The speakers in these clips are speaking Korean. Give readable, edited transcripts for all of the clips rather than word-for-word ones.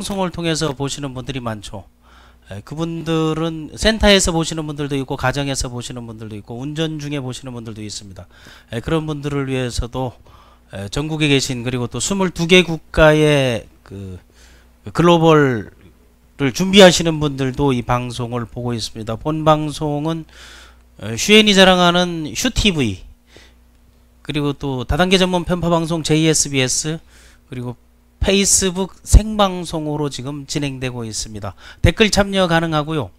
방송을 통해서 보시는 분들이 많죠. 그분들은 센터에서 보시는 분들도 있고 가정에서 보시는 분들도 있고 운전 중에 보시는 분들도 있습니다. 그런 분들을 위해서도 전국에 계신 그리고 또 22개 국가의 그 글로벌을 준비하시는 분들도 이 방송을 보고 있습니다. 본 방송은 슈엔이 자랑하는 슈TV 그리고 또 다단계 전문 편파방송 JSBS 그리고 페이스북 생방송으로 지금 진행되고 있습니다. 댓글 참여 가능하고요.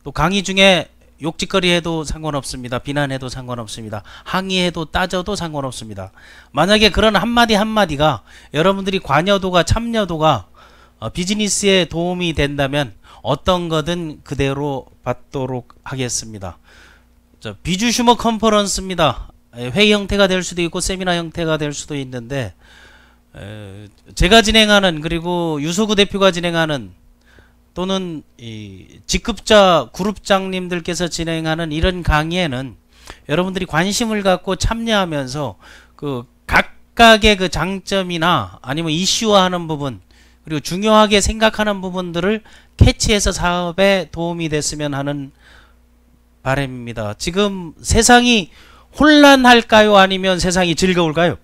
또 강의 중에 욕짓거리 해도 상관없습니다. 비난해도 상관없습니다. 항의해도 따져도 상관없습니다. 만약에 그런 한마디 한마디가 여러분들이 관여도가 참여도가 비즈니스에 도움이 된다면 어떤 거든 그대로 받도록 하겠습니다. 비주 슈머 컨퍼런스입니다. 회의 형태가 될 수도 있고 세미나 형태가 될 수도 있는데 제가 진행하는 그리고 유소구 대표가 진행하는 또는 이 직급자 그룹장님들께서 진행하는 이런 강의에는 여러분들이 관심을 갖고 참여하면서 그 각각의 그 장점이나 아니면 이슈화하는 부분 그리고 중요하게 생각하는 부분들을 캐치해서 사업에 도움이 됐으면 하는 바람입니다. 지금 세상이 혼란할까요? 아니면 세상이 즐거울까요?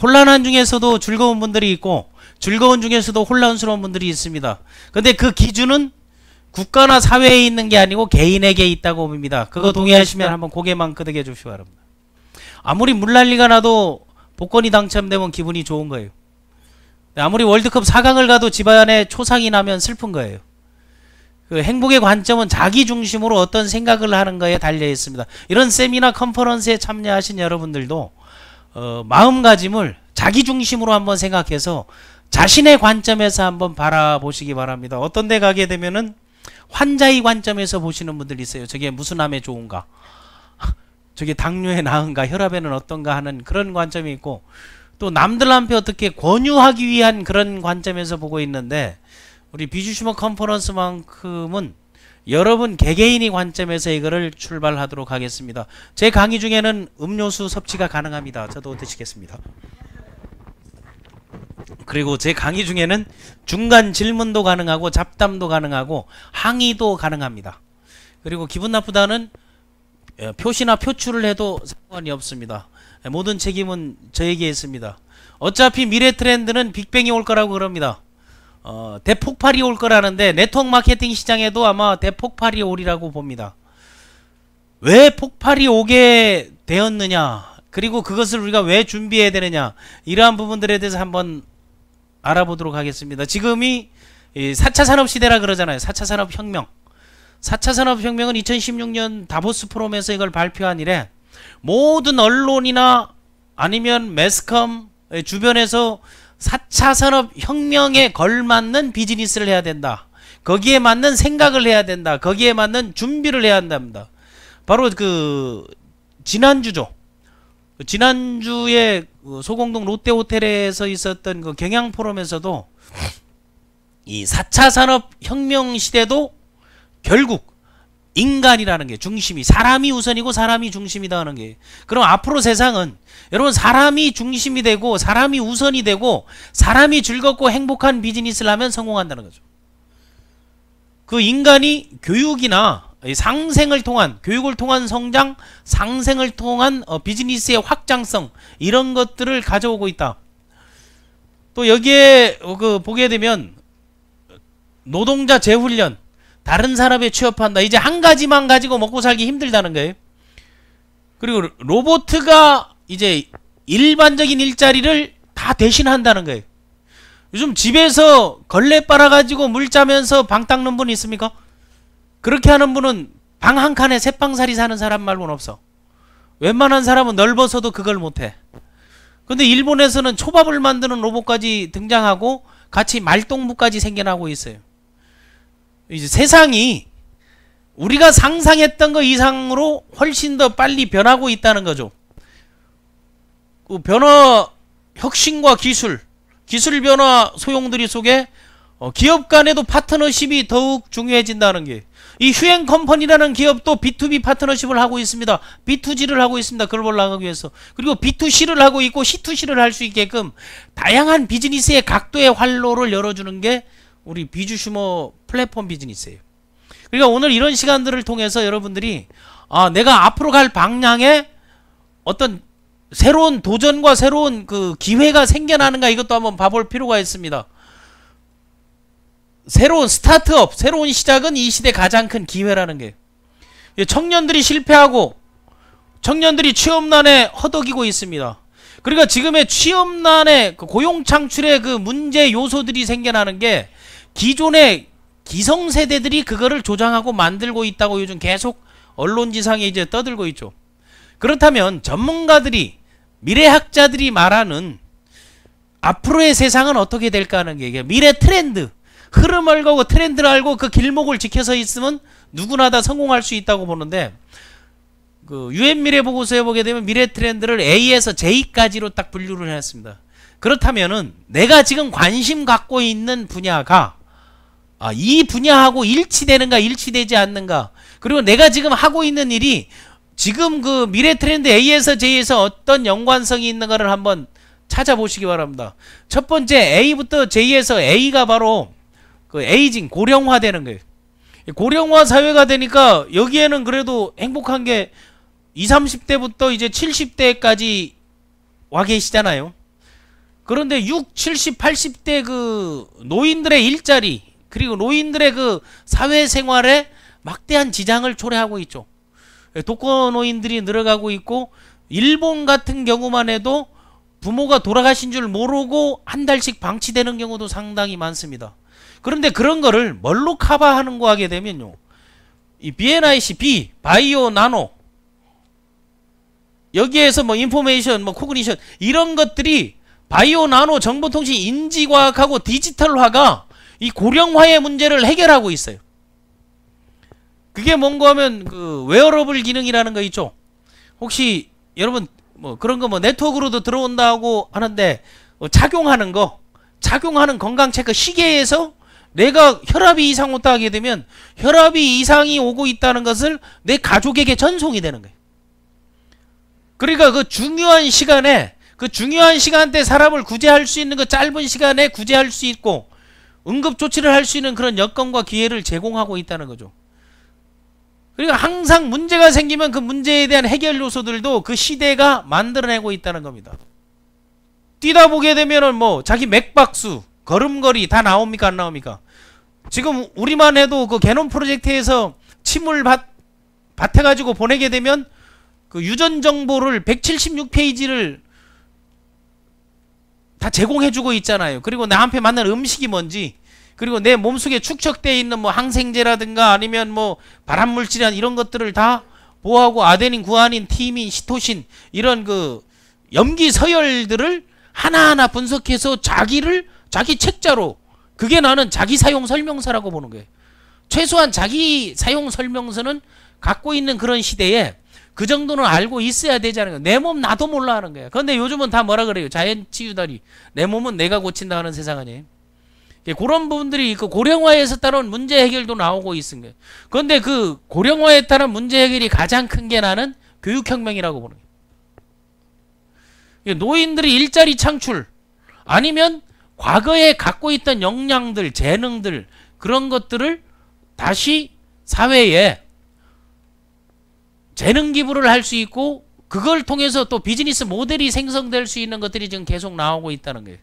혼란한 중에서도 즐거운 분들이 있고 즐거운 중에서도 혼란스러운 분들이 있습니다. 근데 그 기준은 국가나 사회에 있는 게 아니고 개인에게 있다고 봅니다. 그거 동의하시면 한번 고개만 끄덕여 주시기 바랍니다. 아무리 물난리가 나도 복권이 당첨되면 기분이 좋은 거예요. 아무리 월드컵 4강을 가도 집안에 초상이 나면 슬픈 거예요. 그 행복의 관점은 자기 중심으로 어떤 생각을 하는 거에 달려 있습니다. 이런 세미나 컨퍼런스에 참여하신 여러분들도 마음가짐을 자기 중심으로 한번 생각해서 자신의 관점에서 한번 바라보시기 바랍니다. 어떤 데 가게 되면은 환자의 관점에서 보시는 분들이 있어요. 저게 무슨 암에 좋은가? 저게 당뇨에 나은가? 혈압에는 어떤가? 하는 그런 관점이 있고 또 남들한테 어떻게 권유하기 위한 그런 관점에서 보고 있는데 우리 비주슈머 컨퍼런스만큼은 여러분 개개인의 관점에서 이거를 출발하도록 하겠습니다. 제 강의 중에는 음료수 섭취가 가능합니다. 저도 드시겠습니다. 그리고 제 강의 중에는 중간 질문도 가능하고 잡담도 가능하고 항의도 가능합니다. 그리고 기분 나쁘다는 표시나 표출을 해도 상관이 없습니다. 모든 책임은 저에게 있습니다. 어차피 미래 트렌드는 빅뱅이 올 거라고 그럽니다. 대폭발이 올 거라는데 네트워크 마케팅 시장에도 아마 대폭발이 오리라고 봅니다. 왜 폭발이 오게 되었느냐 그리고 그것을 우리가 왜 준비해야 되느냐 이러한 부분들에 대해서 한번 알아보도록 하겠습니다. 지금이 4차 산업시대라 그러잖아요. 4차 산업혁명 4차 산업혁명은 2016년 다보스 포럼에서 이걸 발표한 이래 모든 언론이나 아니면 매스컴 주변에서 4차 산업혁명에 걸맞는 비즈니스를 해야 된다. 거기에 맞는 생각을 해야 된다. 거기에 맞는 준비를 해야 한답니다. 바로 그 지난주죠. 지난주에 소공동 롯데호텔에서 있었던 그 경향포럼에서도 이 4차 산업혁명 시대도 결국 인간이라는 게 중심이 사람이 우선이고 사람이 중심이다 하는 게 그럼 앞으로 세상은 여러분 사람이 중심이 되고 사람이 우선이 되고 사람이 즐겁고 행복한 비즈니스를 하면 성공한다는 거죠. 그 인간이 교육이나 상생을 통한 교육을 통한 성장 상생을 통한 비즈니스의 확장성 이런 것들을 가져오고 있다. 또 여기에 보게 되면 노동자 재훈련 다른 산업에 취업한다. 이제 한 가지만 가지고 먹고 살기 힘들다는 거예요. 그리고 로봇가 이제 일반적인 일자리를 다 대신한다는 거예요. 요즘 집에서 걸레 빨아가지고 물 짜면서 방 닦는 분 있습니까? 그렇게 하는 분은 방 한 칸에 셋방살이 사는 사람 말고는 없어. 웬만한 사람은 넓어서도 그걸 못해. 근데 일본에서는 초밥을 만드는 로봇까지 등장하고 같이 말동무까지 생겨나고 있어요. 이제 세상이 우리가 상상했던 것 이상으로 훨씬 더 빨리 변하고 있다는 거죠. 그 변화, 혁신과 기술 변화 소용돌이 속에 기업 간에도 파트너십이 더욱 중요해진다는 게 이 휴행컴퍼니라는 기업도 B2B 파트너십을 하고 있습니다. B2G를 하고 있습니다. 글로벌 나가기 위해서. 그리고 B2C를 하고 있고 C2C를 할 수 있게끔 다양한 비즈니스의 각도의 활로를 열어주는 게 우리 비주슈머 플랫폼 비즈니스예요. 그러니까 오늘 이런 시간들을 통해서 여러분들이 내가 앞으로 갈 방향에 어떤 새로운 도전과 새로운 그 기회가 생겨나는가, 이것도 한번 봐볼 필요가 있습니다. 새로운 스타트업, 새로운 시작은 이 시대 가장 큰 기회라는 게, 청년들이 실패하고 청년들이 취업난에 허덕이고 있습니다. 그러니까 지금의 취업난의 고용 창출의 그 문제 요소들이 생겨나는 게 기존의 기성세대들이 그거를 조장하고 만들고 있다고 요즘 계속 언론지상에 이제 떠들고 있죠. 그렇다면 전문가들이, 미래학자들이 말하는 앞으로의 세상은 어떻게 될까 하는 게, 미래 트렌드, 흐름을 알고 트렌드를 알고 그 길목을 지켜서 있으면 누구나 다 성공할 수 있다고 보는데, 그 UN 미래 보고서에 보게 되면 미래 트렌드를 A에서 J까지로 딱 분류를 해놨습니다. 그렇다면은 내가 지금 관심 갖고 있는 분야가 이 분야하고 일치되는가 일치되지 않는가, 그리고 내가 지금 하고 있는 일이 지금 그 미래 트렌드 A에서 J에서 어떤 연관성이 있는가를 한번 찾아보시기 바랍니다. 첫 번째 A부터 J에서 A가 바로 그 에이징, 고령화되는 거예요. 고령화 사회가 되니까 여기에는 그래도 행복한 게 20, 30대부터 이제 70대까지 와 계시잖아요. 그런데 6, 70, 80대 그 노인들의 일자리, 그리고 노인들의 그 사회생활에 막대한 지장을 초래하고 있죠. 독거노인들이 늘어가고 있고, 일본 같은 경우만 해도 부모가 돌아가신 줄 모르고 한 달씩 방치되는 경우도 상당히 많습니다. 그런데 그런 거를 뭘로 커버하는 거 하게 되면요, 이 BNIC, B, 바이오, 나노, 여기에서 뭐 인포메이션, 뭐 코그니션, 이런 것들이 바이오, 나노, 정보통신, 인지과학하고 디지털화가 이 고령화의 문제를 해결하고 있어요. 그게 뭔가 하면 그 웨어러블 기능이라는 거 있죠. 혹시 여러분 뭐 그런 거 뭐 네트워크로도 들어온다고 하는데, 착용하는 거, 착용하는 건강 체크, 시계에서 내가 혈압이 이상 왔다 하게 되면 혈압이 이상이 오고 있다는 것을 내 가족에게 전송이 되는 거예요. 그러니까 그 중요한 시간에, 그 중요한 시간대 사람을 구제할 수 있는 그 짧은 시간에 구제할 수 있고 응급조치를 할 수 있는 그런 여건과 기회를 제공하고 있다는 거죠. 그러니까 항상 문제가 생기면 그 문제에 대한 해결 요소들도 그 시대가 만들어내고 있다는 겁니다. 뛰다 보게 되면은 뭐 자기 맥박수, 걸음걸이 다 나옵니까 안 나옵니까? 지금 우리만 해도 그 개놈 프로젝트에서 침을 밭해가지고 보내게 되면 그 유전 정보를 176페이지를 다 제공해주고 있잖아요. 그리고 나한테 맞는 음식이 뭔지, 그리고 내 몸속에 축적되어 있는 뭐 항생제라든가 아니면 뭐 발암물질이나 이런 것들을 다 보호하고, 아데닌, 구아닌, 티민, 시토신, 이런 그 염기 서열들을 하나하나 분석해서 자기 책자로, 그게 나는 자기 사용 설명서라고 보는 거예요. 최소한 자기 사용 설명서는 갖고 있는 그런 시대에 그 정도는 알고 있어야 되잖아요. 내 몸 나도 몰라 하는 거야. 그런데 요즘은 다 뭐라 그래요? 자연치유다리. 내 몸은 내가 고친다 하는 세상 아니에요? 그런 부분들이 그 고령화에서 따른 문제 해결도 나오고 있은 거예요. 그런데 그 고령화에 따른 문제 해결이 가장 큰 게 나는 교육혁명이라고 보는 거예요. 노인들이 일자리 창출, 아니면 과거에 갖고 있던 역량들, 재능들, 그런 것들을 다시 사회에 재능 기부를 할 수 있고, 그걸 통해서 또 비즈니스 모델이 생성될 수 있는 것들이 지금 계속 나오고 있다는 거예요.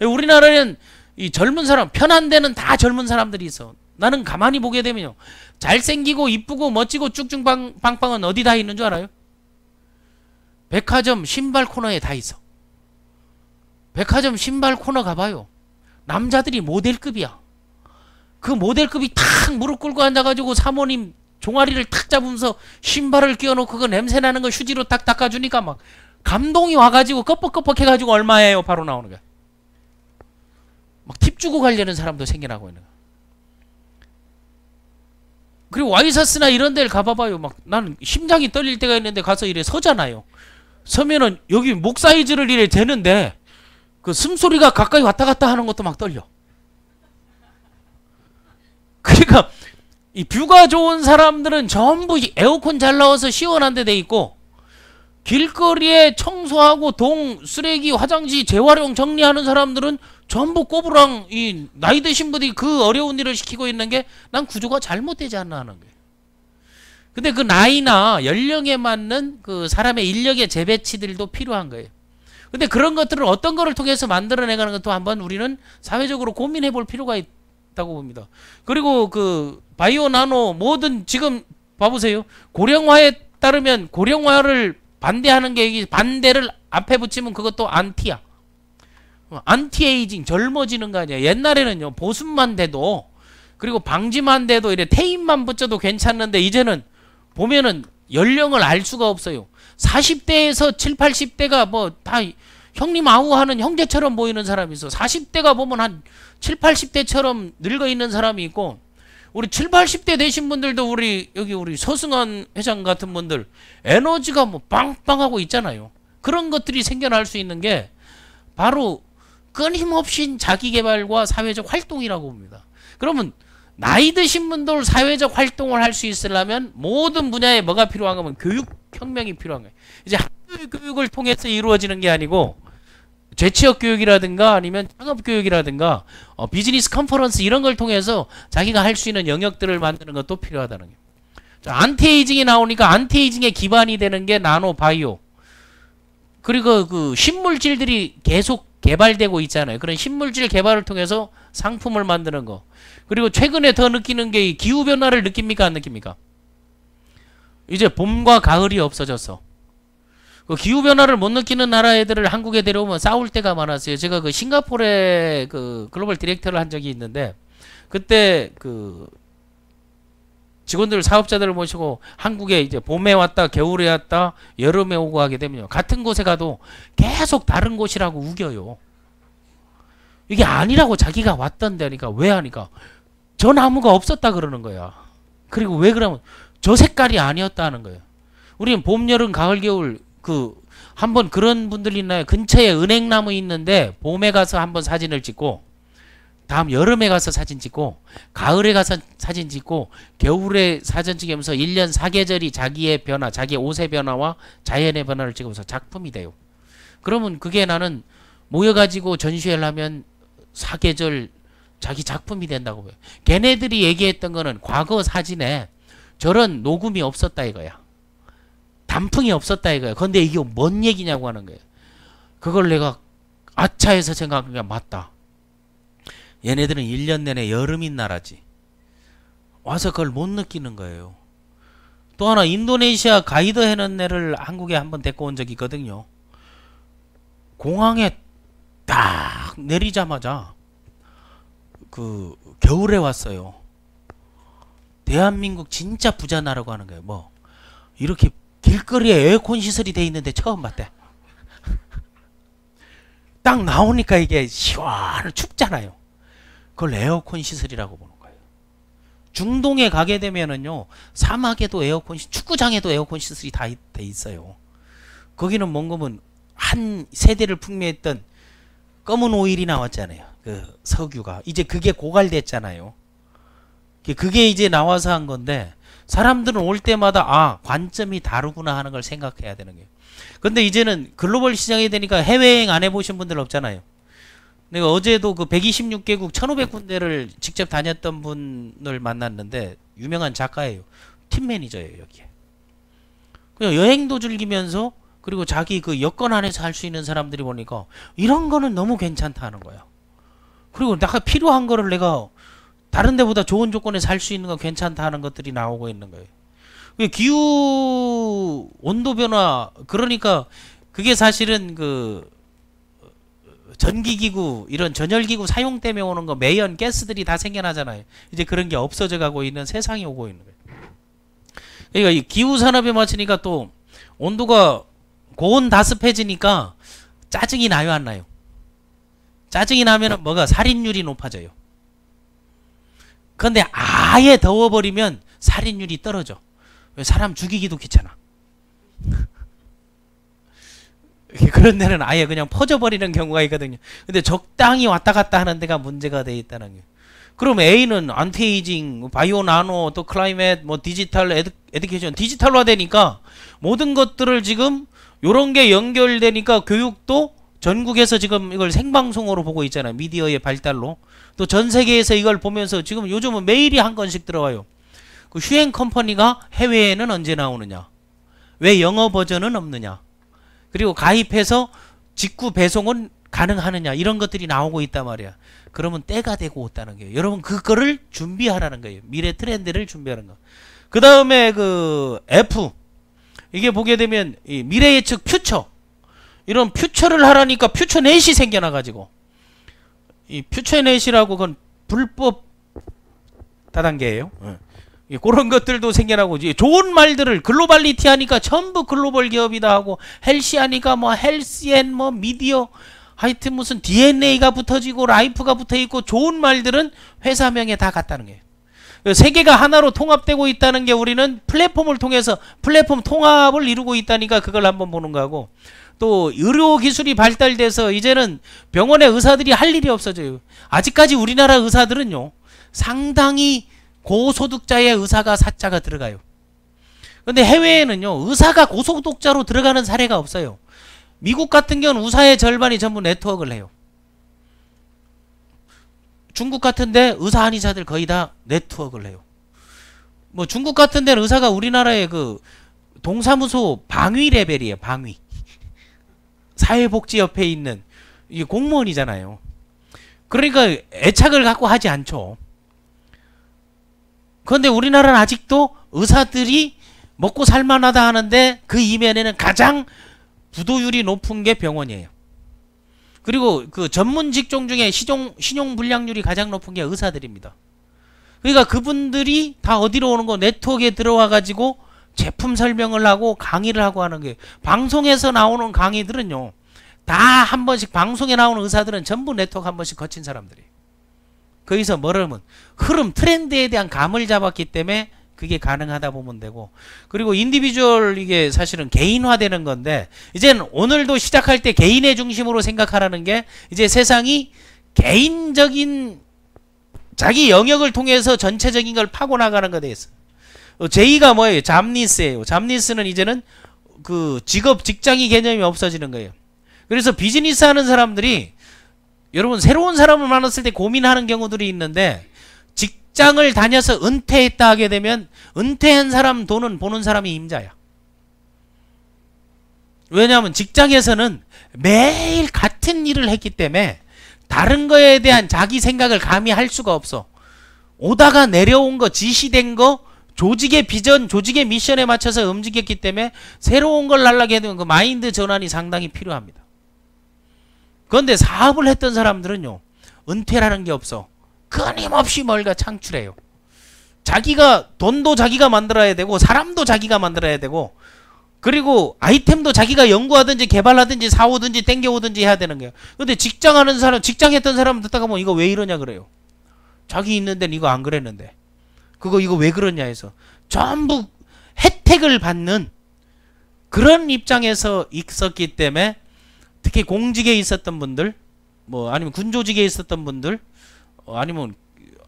우리나라는 이 젊은 사람, 편한 데는 다 젊은 사람들이 있어. 나는 가만히 보게 되면요, 잘생기고 이쁘고 멋지고 쭉쭉빵빵은 어디 다 있는 줄 알아요? 백화점 신발 코너에 다 있어. 백화점 신발 코너 가봐요. 남자들이 모델급이야. 그 모델급이 탁 무릎 꿇고 앉아가지고 사모님 종아리를 탁 잡으면서 신발을 끼워놓고 그 냄새나는 거 휴지로 딱 닦아주니까 막 감동이 와가지고 껍벅껍벅 해가지고 얼마예요? 바로 나오는 거야. 막 팁 주고 가려는 사람도 생겨나고 있는 거야. 그리고 와이셔츠나 이런 데를 가봐봐요. 막 나는 심장이 떨릴 때가 있는데 가서 이래 서잖아요. 서면은 여기 목 사이즈를 이래 재는데 그 숨소리가 가까이 왔다 갔다 하는 것도 막 떨려. 그러니까 이 뷰가 좋은 사람들은 전부 에어컨 잘 나와서 시원한 데 돼 있고, 길거리에 청소하고 동, 쓰레기, 화장지 재활용 정리하는 사람들은 전부 꼬부랑 이 나이 드신 분이 그 어려운 일을 시키고 있는 게 난 구조가 잘못되지 않나 하는 거예요. 근데 그 나이나 연령에 맞는 그 사람의 인력의 재배치들도 필요한 거예요. 근데 그런 것들을 어떤 거를 통해서 만들어내가는 것도 한번 우리는 사회적으로 고민해 볼 필요가 있다고 봅니다. 그리고 그 바이오 나노 모든 지금 봐보세요. 고령화에 따르면 고령화를 반대하는 게 반대를 앞에 붙이면 그것도 안티야. 안티에이징 젊어지는 거 아니야. 옛날에는요 보습만 돼도 그리고 방지만 돼도 이래 테이프만 붙여도 괜찮는데 이제는 보면은 연령을 알 수가 없어요. 40대에서 7, 80대가 뭐 다 형님 아우 하는 형제처럼 보이는 사람이 있어. 40대가 보면 한 7, 80대처럼 늙어 있는 사람이 있고, 우리 7, 80대 되신 분들도 우리 여기 우리 서승환 회장 같은 분들 에너지가 뭐 빵빵하고 있잖아요. 그런 것들이 생겨날 수 있는 게 바로 끊임없이 자기개발과 사회적 활동이라고 봅니다. 그러면 나이 드신 분들 사회적 활동을 할 수 있으려면 모든 분야에 뭐가 필요한 거면 교육혁명이 필요한 거예요. 이제 학교 교육을 통해서 이루어지는 게 아니고 재취업 교육이라든가 아니면 창업 교육이라든가 비즈니스 컨퍼런스 이런 걸 통해서 자기가 할 수 있는 영역들을 만드는 것도 필요하다는 거예요. 자, 안티에이징이 나오니까 안티에이징의 기반이 되는 게 나노 바이오. 그리고 그 신물질들이 계속 개발되고 있잖아요. 그런 신물질 개발을 통해서 상품을 만드는 거. 그리고 최근에 더 느끼는 게 기후변화를 느낍니까? 안 느낍니까? 이제 봄과 가을이 없어졌어. 그 기후변화를 못 느끼는 나라 애들을 한국에 데려오면 싸울 때가 많았어요. 제가 그 싱가포르에 그 글로벌 디렉터를 한 적이 있는데, 그때 그 직원들 사업자들을 모시고 한국에 이제 봄에 왔다 겨울에 왔다 여름에 오고 하게 되면요 같은 곳에 가도 계속 다른 곳이라고 우겨요. 이게 아니라고 자기가 왔던 데니까. 왜 하니까 저 나무가 없었다 그러는 거야. 그리고 왜 그러면 저 색깔이 아니었다는 거예요. 우리는 봄 여름 가을 겨울 그 한번 그런 분들 있나요? 근처에 은행나무 있는데 봄에 가서 한번 사진을 찍고 다음 여름에 가서 사진 찍고 가을에 가서 사진 찍고 겨울에 사진 찍으면서 1년 4계절이 자기의 변화, 자기의 옷의 변화와 자연의 변화를 찍으면서 작품이 돼요. 그러면 그게 나는 모여가지고 전시회를 하면 4계절 자기 작품이 된다고 봐요. 걔네들이 얘기했던 거는 과거 사진에 저런 녹음이 없었다 이거야. 단풍이 없었다 이거야. 근데 이게 뭔 얘기냐고 하는 거예요. 그걸 내가 아차해서 생각한 게 맞다. 얘네들은 1년 내내 여름인 나라지. 와서 그걸 못 느끼는 거예요. 또 하나 인도네시아 가이드 해는 애를 한국에 한번 데리고 온 적이 있거든요. 공항에 딱 내리자마자 그 겨울에 왔어요. 대한민국 진짜 부자 나라고 하는 거예요. 뭐 이렇게 길거리에 에어컨 시설이 돼 있는데 처음 봤대. 딱 나오니까 이게 시원하고 춥잖아요. 그걸 에어컨 시설이라고 보는 거예요. 중동에 가게 되면은요 사막에도 에어컨, 축구장에도 에어컨 시설이 다 돼 있어요. 거기는 뭔가면 한 세대를 풍미했던 검은 오일이 나왔잖아요. 그 석유가 이제 그게 고갈됐잖아요. 그게 이제 나와서 한 건데 사람들은 올 때마다 아 관점이 다르구나 하는 걸 생각해야 되는 거예요. 근데 이제는 글로벌 시장이 되니까 해외여행 안 해보신 분들 없잖아요. 내가 어제도 그 126개국 1500군데를 직접 다녔던 분을 만났는데 유명한 작가예요. 팀 매니저예요. 여기에 그냥 여행도 즐기면서 그리고 자기 그 여건 안에서 할 수 있는 사람들이 보니까 이런 거는 너무 괜찮다는 거야. 그리고 내가 필요한 거를 내가 다른 데보다 좋은 조건에 살 수 있는 거 괜찮다 하는 것들이 나오고 있는 거예요. 기후 온도 변화 그러니까 그게 사실은 그 전기기구 이런 전열기구 사용 때문에 오는 거 매연 가스들이 다 생겨나잖아요. 이제 그런 게 없어져 가고 있는 세상이 오고 있는 거예요. 그러니까 이 기후 산업에 맞추니까 또 온도가 고온다습해지니까 짜증이 나요 안 나요? 짜증이 나면은 뭐가 살인율이 높아져요. 그런데 아예 더워버리면 살인율이 떨어져. 왜? 사람 죽이기도 귀찮아. 그런 데는 아예 그냥 퍼져버리는 경우가 있거든요. 근데 적당히 왔다 갔다 하는 데가 문제가 돼 있다는 거예요. 그럼 A는 안티에이징, 바이오 나노, 또 클라이met, 뭐 디지털 에듀케이션, 디지털화 되니까 모든 것들을 지금 요런 게 연결되니까 교육도 전국에서 지금 이걸 생방송으로 보고 있잖아요. 미디어의 발달로. 또 전 세계에서 이걸 보면서 지금 요즘은 매일이 한 건씩 들어와요. 그 휴행 컴퍼니가 해외에는 언제 나오느냐? 왜 영어 버전은 없느냐? 그리고 가입해서 직구 배송은 가능하느냐? 이런 것들이 나오고 있단 말이야. 그러면 때가 되고 있다는 거예요. 여러분 그거를 준비하라는 거예요. 미래 트렌드를 준비하는 거. 그 다음에 그 F 이게 보게 되면 이 미래 예측 퓨처 이런 퓨처를 하라니까 퓨처넷이 생겨나가지고 이 퓨처넷이라고 그건 불법 다단계예요. 그런 것들도 생겨나고 좋은 말들을 글로벌리티 하니까 전부 글로벌 기업이다 하고 헬시 하니까 뭐 헬스앤 뭐 미디어 하여튼 무슨 DNA가 붙어지고 라이프가 붙어있고 좋은 말들은 회사명에 다 같다는 거예요. 세계가 하나로 통합되고 있다는 게 우리는 플랫폼을 통해서 플랫폼 통합을 이루고 있다니까 그걸 한번 보는 거고 또 의료기술이 발달돼서 이제는 병원에 의사들이 할 일이 없어져요. 아직까지 우리나라 의사들은요 상당히 고소득자의 의사가 사자가 들어가요. 근데 해외에는요 의사가 고소득자로 들어가는 사례가 없어요. 미국 같은 경우는 의사의 절반이 전부 네트워크를 해요. 중국 같은데 의사 한의사들 거의 다 네트워크를 해요. 뭐 중국 같은 데는 의사가 우리나라의 그 동사무소 방위 레벨이에요. 방위. 사회복지협회에 있는 이게 공무원이잖아요. 그러니까 애착을 갖고 하지 않죠. 그런데 우리나라는 아직도 의사들이 먹고 살만하다 하는데 그 이면에는 가장 부도율이 높은 게 병원이에요. 그리고 그 전문 직종 중에 신용 불량률이 가장 높은 게 의사들입니다. 그러니까 그분들이 다 어디로 오는 거 네트워크에 들어와 가지고 제품 설명을 하고 강의를 하고 하는 게 방송에서 나오는 강의들은요 다 한 번씩 방송에 나오는 의사들은 전부 네트워크 한 번씩 거친 사람들이에요. 거기서 뭐라면 흐름 트렌드에 대한 감을 잡았기 때문에 그게 가능하다 보면 되고 그리고 인디비주얼 이게 사실은 개인화되는 건데 이제는 오늘도 시작할 때 개인의 중심으로 생각하라는 게 이제 세상이 개인적인 자기 영역을 통해서 전체적인 걸 파고나가는 것에 있어. 제2가 뭐예요? 잡니스예요. 잡니스는 이제는 그 직장이 개념이 없어지는 거예요. 그래서 비즈니스 하는 사람들이 여러분 새로운 사람을 만났을 때 고민하는 경우들이 있는데 직장을 다녀서 은퇴했다 하게 되면 은퇴한 사람 돈은 보는 사람이 임자야. 왜냐하면 직장에서는 매일 같은 일을 했기 때문에 다른 거에 대한 자기 생각을 감히 할 수가 없어. 오다가 내려온 거 지시된 거 조직의 비전 조직의 미션에 맞춰서 움직였기 때문에 새로운 걸 날라게 되면 그 마인드 전환이 상당히 필요합니다. 그런데 사업을 했던 사람들은요 은퇴라는 게 없어. 끊임없이 뭔가 창출해요. 자기가 돈도 자기가 만들어야 되고 사람도 자기가 만들어야 되고 그리고 아이템도 자기가 연구하든지 개발하든지 사오든지 땡겨오든지 해야 되는 거예요. 근데 직장하는 사람 직장했던 사람 듣다가 뭐 이거 왜 이러냐 그래요. 자기 있는 데는 이거 안 그랬는데 이거 왜 그러냐 해서 전부 혜택을 받는 그런 입장에서 있었기 때문에 특히 공직에 있었던 분들 뭐 아니면 군조직에 있었던 분들 아니면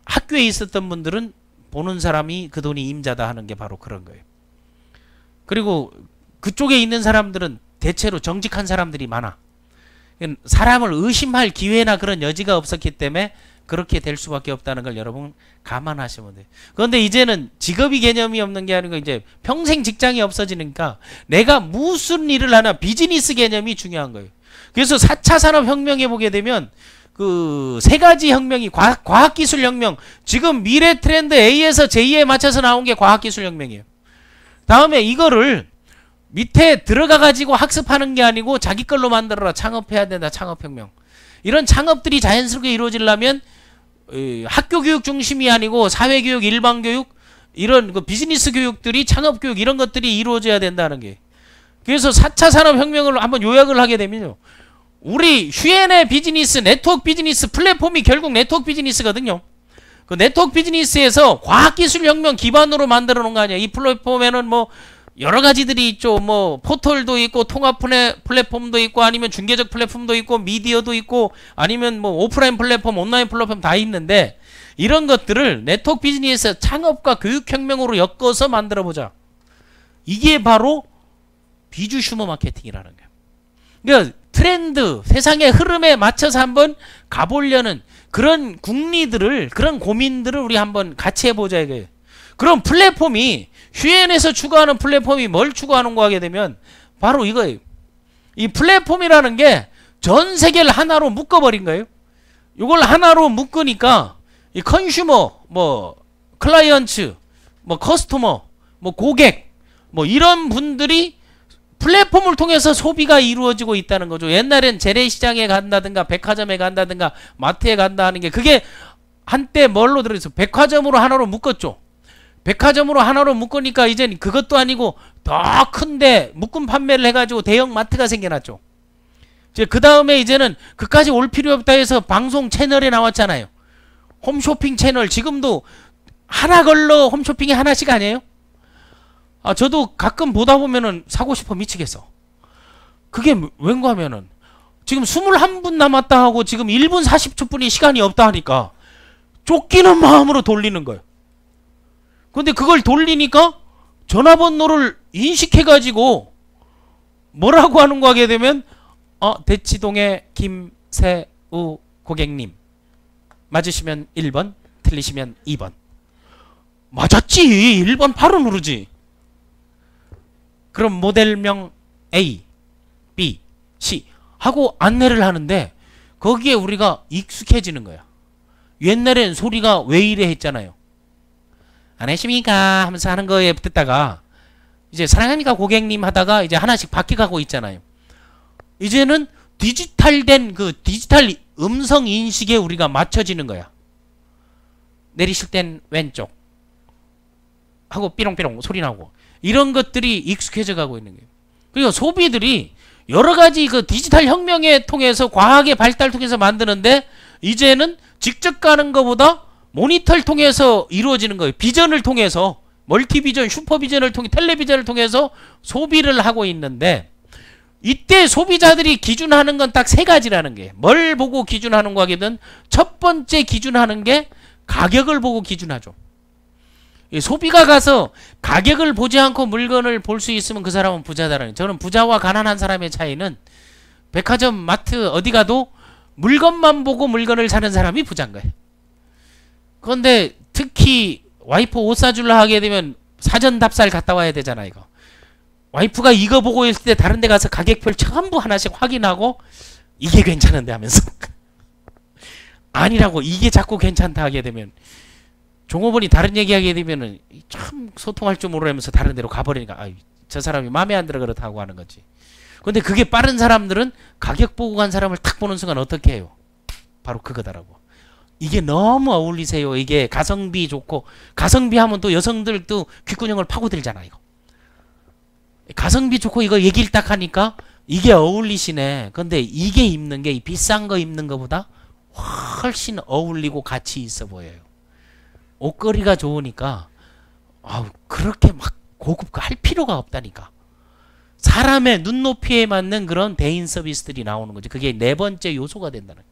학교에 있었던 분들은 보는 사람이 그 돈이 임자다 하는 게 바로 그런 거예요. 그리고 그쪽에 있는 사람들은 대체로 정직한 사람들이 많아. 사람을 의심할 기회나 그런 여지가 없었기 때문에 그렇게 될 수밖에 없다는 걸 여러분 감안하시면 돼요. 그런데 이제는 직업이 개념이 없는 게 아니고 이제 평생 직장이 없어지니까 내가 무슨 일을 하나 비즈니스 개념이 중요한 거예요. 그래서 4차 산업혁명에 보게 되면 그 세 가지 혁명이 과학기술 혁명 지금 미래 트렌드 A에서 J에 맞춰서 나온 게 과학기술 혁명이에요. 다음에 이거를 밑에 들어가 가지고 학습하는 게 아니고 자기 걸로 만들어라. 창업해야 된다. 창업혁명. 이런 창업들이 자연스럽게 이루어지려면 학교 교육 중심이 아니고 사회교육, 일반교육 이런 그 비즈니스 교육들이 창업교육 이런 것들이 이루어져야 된다는 게. 그래서 4차 산업혁명을 한번 요약을 하게 되면요. 우리 휴엔의 비즈니스, 네트워크 비즈니스 플랫폼이 결국 네트워크 비즈니스거든요. 그 네트워크 비즈니스에서 과학기술 혁명 기반으로 만들어 놓은 거 아니야. 이 플랫폼에는 뭐 여러 가지들이 있죠. 뭐 포털도 있고 통합 플랫폼도 있고 아니면 중개적 플랫폼도 있고 미디어도 있고 아니면 뭐 오프라인 플랫폼, 온라인 플랫폼 다 있는데 이런 것들을 네트워크 비즈니스 창업과 교육혁명으로 엮어서 만들어보자. 이게 바로 비주 슈머 마케팅이라는 거예요. 그러니까 트렌드, 세상의 흐름에 맞춰서 한번 가보려는 그런 궁리들을, 그런 고민들을 우리 한번 같이 해보자 이거예요. 그럼 플랫폼이, 휴엔에서 추구하는 플랫폼이 뭘 추구하는가 하게 되면 바로 이거예요. 이 플랫폼이라는 게 전 세계를 하나로 묶어버린 거예요. 이걸 하나로 묶으니까 이 컨슈머, 뭐 클라이언츠, 뭐 커스터머, 뭐 고객, 뭐 이런 분들이 플랫폼을 통해서 소비가 이루어지고 있다는 거죠. 옛날엔 재래시장에 간다든가 백화점에 간다든가 마트에 간다 하는 게 그게 한때 뭘로 들어있어? 백화점으로 하나로 묶었죠. 백화점으로 하나로 묶으니까 이제는 그것도 아니고 더 큰데 묶음 판매를 해가지고 대형 마트가 생겨났죠. 이제 그 다음에 이제는 그까지 올 필요 없다 해서 방송 채널에 나왔잖아요. 홈쇼핑 채널 지금도 하나 걸러 홈쇼핑이 하나씩 아니에요? 아, 저도 가끔 보다 보면은 사고 싶어 미치겠어. 그게 왠가 하면은 지금 21분 남았다 하고 지금 1분 40초 분이 시간이 없다 하니까 쫓기는 마음으로 돌리는 거예요. 근데 그걸 돌리니까 전화번호를 인식해가지고 뭐라고 하는 거 하게 되면 대치동의 김세우 고객님 맞으시면 1번, 틀리시면 2번. 맞았지. 1번 바로 누르지. 그럼 모델명 A, B, C 하고 안내를 하는데 거기에 우리가 익숙해지는 거야. 옛날엔 소리가 왜 이래 했잖아요. 안녕하십니까 하면서 하는 거에 듣다가 이제 사랑합니까 고객님 하다가 이제 하나씩 바뀌어가고 있잖아요. 이제는 디지털된 그 디지털 음성 인식에 우리가 맞춰지는 거야. 내리실 땐 왼쪽 하고 삐롱삐롱 소리 나오고 이런 것들이 익숙해져 가고 있는 거예요. 그리고 소비들이 여러 가지 그 디지털 혁명에 통해서 과학의 발달 통해서 만드는데 이제는 직접 가는 것보다 모니터를 통해서 이루어지는 거예요. 비전을 통해서 멀티비전, 슈퍼비전을 통해 텔레비전을 통해서 소비를 하고 있는데 이때 소비자들이 기준하는 건 딱 세 가지라는 게 뭘 보고 기준하는 거 하게든 첫 번째 기준하는 게 가격을 보고 기준하죠. 소비가 가서 가격을 보지 않고 물건을 볼 수 있으면 그 사람은 부자다라는. 저는 부자와 가난한 사람의 차이는 백화점, 마트 어디 가도 물건만 보고 물건을 사는 사람이 부자인 거예요. 그런데 특히 와이프 옷 사주려 하게 되면 사전 답사를 갔다 와야 되잖아. 이거 와이프가 이거 보고 있을 때 다른 데 가서 가격표를 전부 하나씩 확인하고 이게 괜찮은데 하면서 아니라고 이게 자꾸 괜찮다 하게 되면 종업원이 다른 얘기하게 되면은 참 소통할 줄 모르면서 다른 데로 가버리니까 저 사람이 마음에 안 들어 그렇다고 하는 거지. 근데 그게 빠른 사람들은 가격 보고 간 사람을 탁 보는 순간 어떻게 해요? 바로 그거더라고. 이게 너무 어울리세요. 이게 가성비 좋고 가성비 하면 또 여성들도 귓구녕을 파고들잖아. 이거 가성비 좋고 이거 얘기를 딱 하니까 이게 어울리시네. 근데 이게 입는 게 비싼 거 입는 거보다 훨씬 어울리고 가치 있어 보여요. 옷걸이가 좋으니까 그렇게 막 고급화 할 필요가 없다니까. 사람의 눈높이에 맞는 그런 대인 서비스들이 나오는 거지. 그게 네 번째 요소가 된다는 거예요.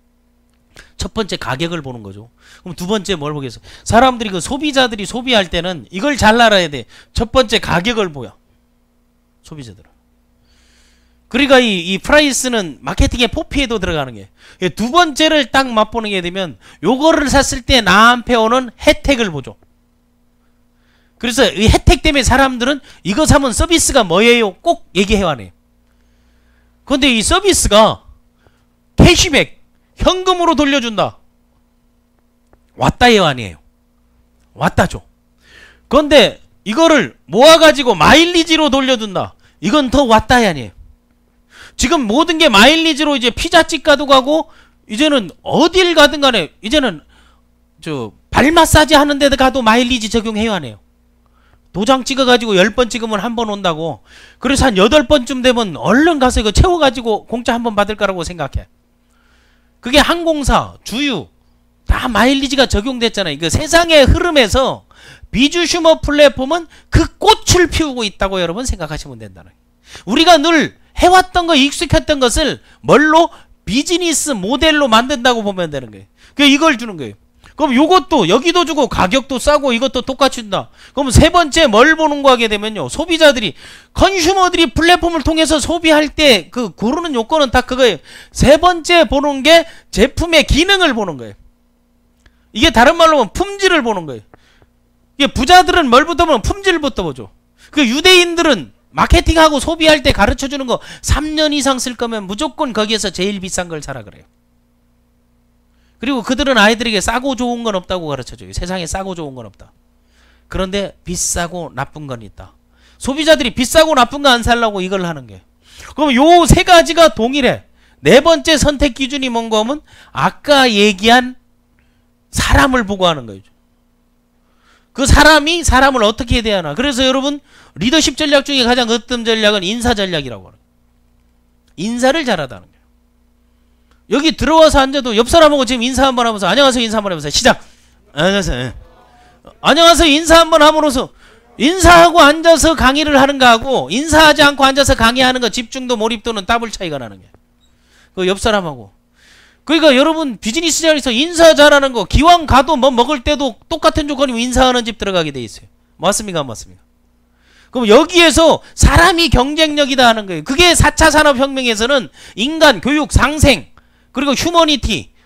첫 번째 가격을 보는 거죠. 그럼 두 번째 뭘 보겠어? 사람들이 그 소비자들이 소비할 때는 이걸 잘 알아야 돼. 첫 번째 가격을 보여. 소비자들은. 그러니까 이 프라이스는 마케팅의 포피에도 들어가는 게. 두 번째를 딱 맛보는 게 되면 요거를 샀을 때 나한테 오는 혜택을 보죠. 그래서 이 혜택 때문에 사람들은 이거 사면 서비스가 뭐예요? 꼭 얘기해와네. 그런데 이 서비스가 캐시백, 현금으로 돌려준다. 왔다예요, 아니에요? 왔다죠. 그런데 이거를 모아가지고 마일리지로 돌려준다. 이건 더 왔다야 아니에요? 지금 모든 게 마일리지로 이제 피자집 가도 가고 이제는 어딜 가든 간에 이제는 저 발 마사지 하는 데도 가도 마일리지 적용해요, 안 해요? 도장 찍어가지고 10번 찍으면 한 번 온다고. 그래서 한 8번쯤 되면 얼른 가서 이거 채워가지고 공짜 한 번 받을 거라고 생각해. 그게 항공사, 주유 다 마일리지가 적용됐잖아요. 그 세상의 흐름에서 비주슈머 플랫폼은 그 꽃을 피우고 있다고 여러분 생각하시면 된다는 거예요. 우리가 늘 해왔던 거, 익숙했던 것을 뭘로? 비즈니스 모델로 만든다고 보면 되는 거예요. 이걸 주는 거예요. 그럼 요것도 여기도 주고 가격도 싸고 이것도 똑같이 준다. 그럼 세 번째 뭘 보는 거 하게 되면요. 소비자들이 컨슈머들이 플랫폼을 통해서 소비할 때 그 고르는 요건은 다 그거예요. 세 번째 보는 게 제품의 기능을 보는 거예요. 이게 다른 말로 하면 품질을 보는 거예요. 이게 부자들은 뭘부터 보면 품질부터 보죠. 그 유대인들은 마케팅하고 소비할 때 가르쳐주는 거 3년 이상 쓸 거면 무조건 거기에서 제일 비싼 걸 사라 그래요. 그리고 그들은 아이들에게 싸고 좋은 건 없다고 가르쳐줘요. 세상에 싸고 좋은 건 없다. 그런데 비싸고 나쁜 건 있다. 소비자들이 비싸고 나쁜 거 안 살라고 이걸 하는 게. 그럼 요 세 가지가 동일해. 네 번째 선택 기준이 뭔가 하면 아까 얘기한 사람을 보고 하는 거죠. 그 사람이 사람을 어떻게 대하나. 그래서 여러분 리더십 전략 중에 가장 으뜸 전략은 인사 전략이라고 하는 거예요. 인사를 잘하다는 거예요. 여기 들어와서 앉아도 옆 사람하고 지금 인사 한번 하면서 안녕하세요 인사 한번 해보세요. 시작. 안녕하세요. 안녕하세요 인사 한번 함으로써 인사하고 앉아서 강의를 하는 거하고 인사하지 않고 앉아서 강의하는 거 집중도 몰입도는 더블 차이가 나는 거예요. 그 옆 사람하고. 그러니까 여러분 비즈니스 자리에서 인사 잘하는 거 기왕 가도 뭐 먹을 때도 똑같은 조건이면 인사하는 집 들어가게 돼 있어요. 맞습니까? 안 맞습니까? 그럼 여기에서 사람이 경쟁력이다 하는 거예요. 그게 4차 산업혁명에서는 인간, 교육, 상생 그리고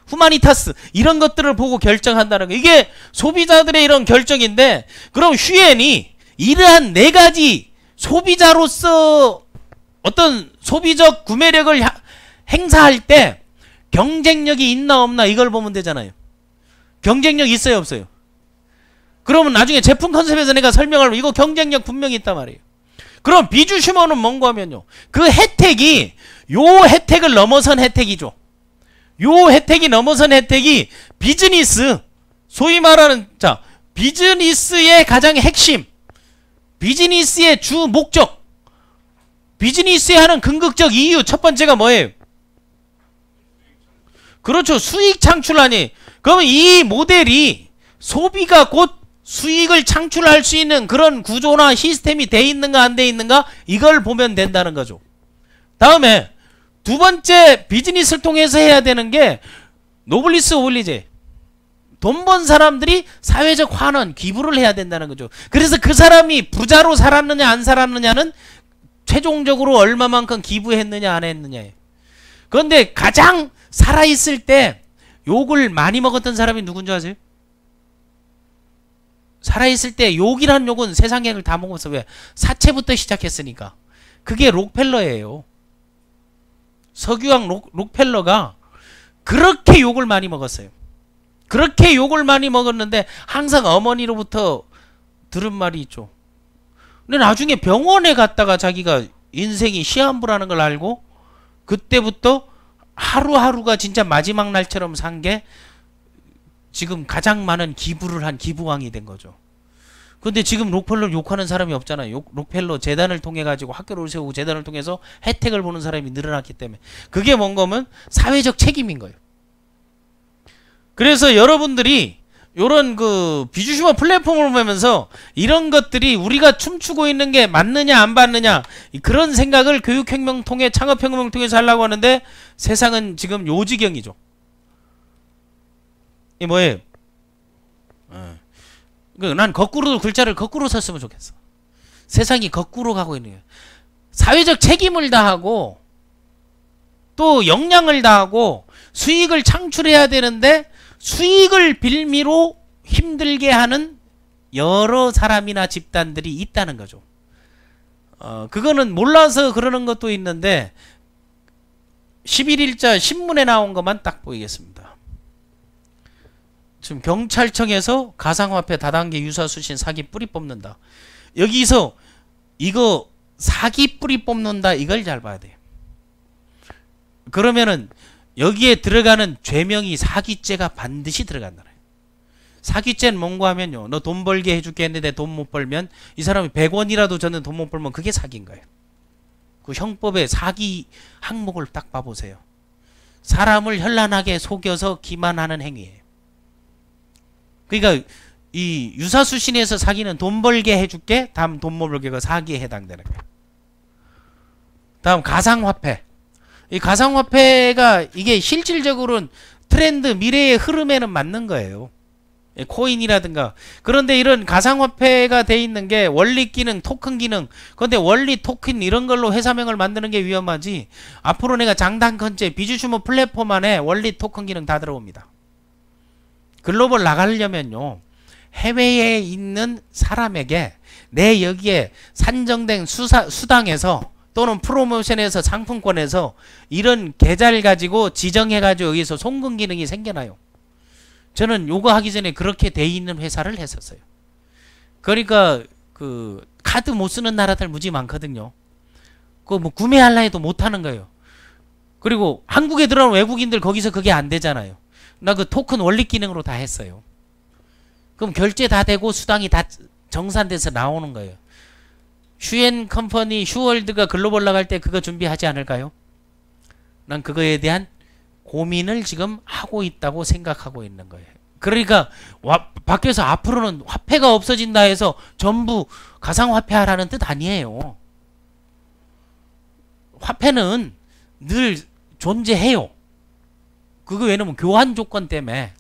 후마니타스 이런 것들을 보고 결정한다는 거예요. 이게 소비자들의 이런 결정인데 그럼 휴엔이 이러한 네 가지 소비자로서 어떤 소비적 구매력을 행사할 때 경쟁력이 있나 없나 이걸 보면 되잖아요. 경쟁력 있어요 없어요? 그러면 나중에 제품 컨셉에서 내가 설명하면 이거 경쟁력 분명히 있단 말이에요. 그럼 비주슈머는 뭔가 하면요. 그 혜택이 요 혜택을 넘어선 혜택이죠. 요 혜택이 넘어선 혜택이 비즈니스 소위 말하는 자 비즈니스의 가장 핵심 비즈니스의 주 목적 비즈니스에 하는 궁극적 이유 첫 번째가 뭐예요? 그렇죠. 수익 창출 아니. 그러면 이 모델이 소비가 곧 수익을 창출할 수 있는 그런 구조나 시스템이 돼 있는가 안 돼 있는가 이걸 보면 된다는 거죠. 다음에 두 번째 비즈니스를 통해서 해야 되는 게 노블리스 오블리제. 돈 번 사람들이 사회적 환원, 기부를 해야 된다는 거죠. 그래서 그 사람이 부자로 살았느냐 안 살았느냐는 최종적으로 얼마만큼 기부했느냐 안 했느냐예요. 그런데 가장 살아있을 때 욕을 많이 먹었던 사람이 누군지 아세요? 살아있을 때 욕이란 욕은 세상 액을 다 먹었어. 왜? 사채부터 시작했으니까. 그게 록펠러예요. 석유왕 록펠러가 그렇게 욕을 많이 먹었어요. 그렇게 욕을 많이 먹었는데 항상 어머니로부터 들은 말이 있죠. 근데 나중에 병원에 갔다가 자기가 인생이 시한부라는 걸 알고 그때부터 하루하루가 진짜 마지막 날처럼 산 게 지금 가장 많은 기부를 한 기부왕이 된 거죠. 근데 지금 록펠러 욕하는 사람이 없잖아요. 록펠러 재단을 통해 가지고 학교를 세우고 재단을 통해서 혜택을 보는 사람이 늘어났기 때문에 그게 뭔가 하면 사회적 책임인 거예요. 그래서 여러분들이 요런 그 비주슈머 플랫폼을 보면서 이런 것들이 우리가 춤추고 있는 게 맞느냐 안 맞느냐 그런 생각을 교육혁명 통해 창업혁명 통해서 하려고 하는데 세상은 지금 요 지경이죠. 이 뭐예요? 난 거꾸로 글자를 거꾸로 썼으면 좋겠어. 세상이 거꾸로 가고 있는 거예요. 사회적 책임을 다하고 또 역량을 다하고 수익을 창출해야 되는데 수익을 빌미로 힘들게 하는 여러 사람이나 집단들이 있다는 거죠. 그거는 몰라서 그러는 것도 있는데 11일자 신문에 나온 것만 딱 보이겠습니다. 지금 경찰청에서 가상화폐 다단계 유사수신 사기 뿌리 뽑는다. 여기서 이거 사기 뿌리 뽑는다 이걸 잘 봐야 돼요. 그러면은 여기에 들어가는 죄명이 사기죄가 반드시 들어간다. 사기죄는 뭔가 하면요. 너 돈 벌게 해줄게 했는데 돈 못 벌면 이 사람이 100원이라도 저는 돈 못 벌면 그게 사기인 거예요. 그 형법의 사기 항목을 딱 봐보세요. 사람을 현란하게 속여서 기만하는 행위예요. 그러니까 이 유사수신에서 사기는 돈 벌게 해줄게 다음 돈 못 벌게가 사기에 해당되는 거예요. 다음 가상화폐. 이 가상화폐가 이게 실질적으로는 트렌드 미래의 흐름에는 맞는 거예요. 코인이라든가. 그런데 이런 가상화폐가 돼 있는 게 원리 기능, 토큰 기능. 그런데 원리 토큰 이런 걸로 회사명을 만드는 게 위험하지. 앞으로 내가 장단 컨셉, 비즈슈머 플랫폼 안에 원리 토큰 기능 다 들어옵니다. 글로벌 나가려면요, 해외에 있는 사람에게 내 여기에 산정된 수당에서 또는 프로모션에서 상품권에서 이런 계좌를 가지고 지정해가지고 여기서 송금 기능이 생겨나요. 저는 요거 하기 전에 그렇게 돼 있는 회사를 했었어요. 그러니까 그 카드 못 쓰는 나라들 무지 많거든요. 그거 뭐 구매하려 해도 못 하는 거예요. 그리고 한국에 들어온 외국인들 거기서 그게 안 되잖아요. 나 그 토큰 원리 기능으로 다 했어요. 그럼 결제 다 되고 수당이 다 정산돼서 나오는 거예요. 휴엔 컴퍼니 휴월드가 글로벌 나갈 때 그거 준비하지 않을까요? 난 그거에 대한 고민을 지금 하고 있다고 생각하고 있는 거예요. 그러니까 밖에서 앞으로는 화폐가 없어진다 해서 전부 가상화폐 하라는 뜻 아니에요. 화폐는 늘 존재해요. 그거 왜냐면 교환 조건 때문에.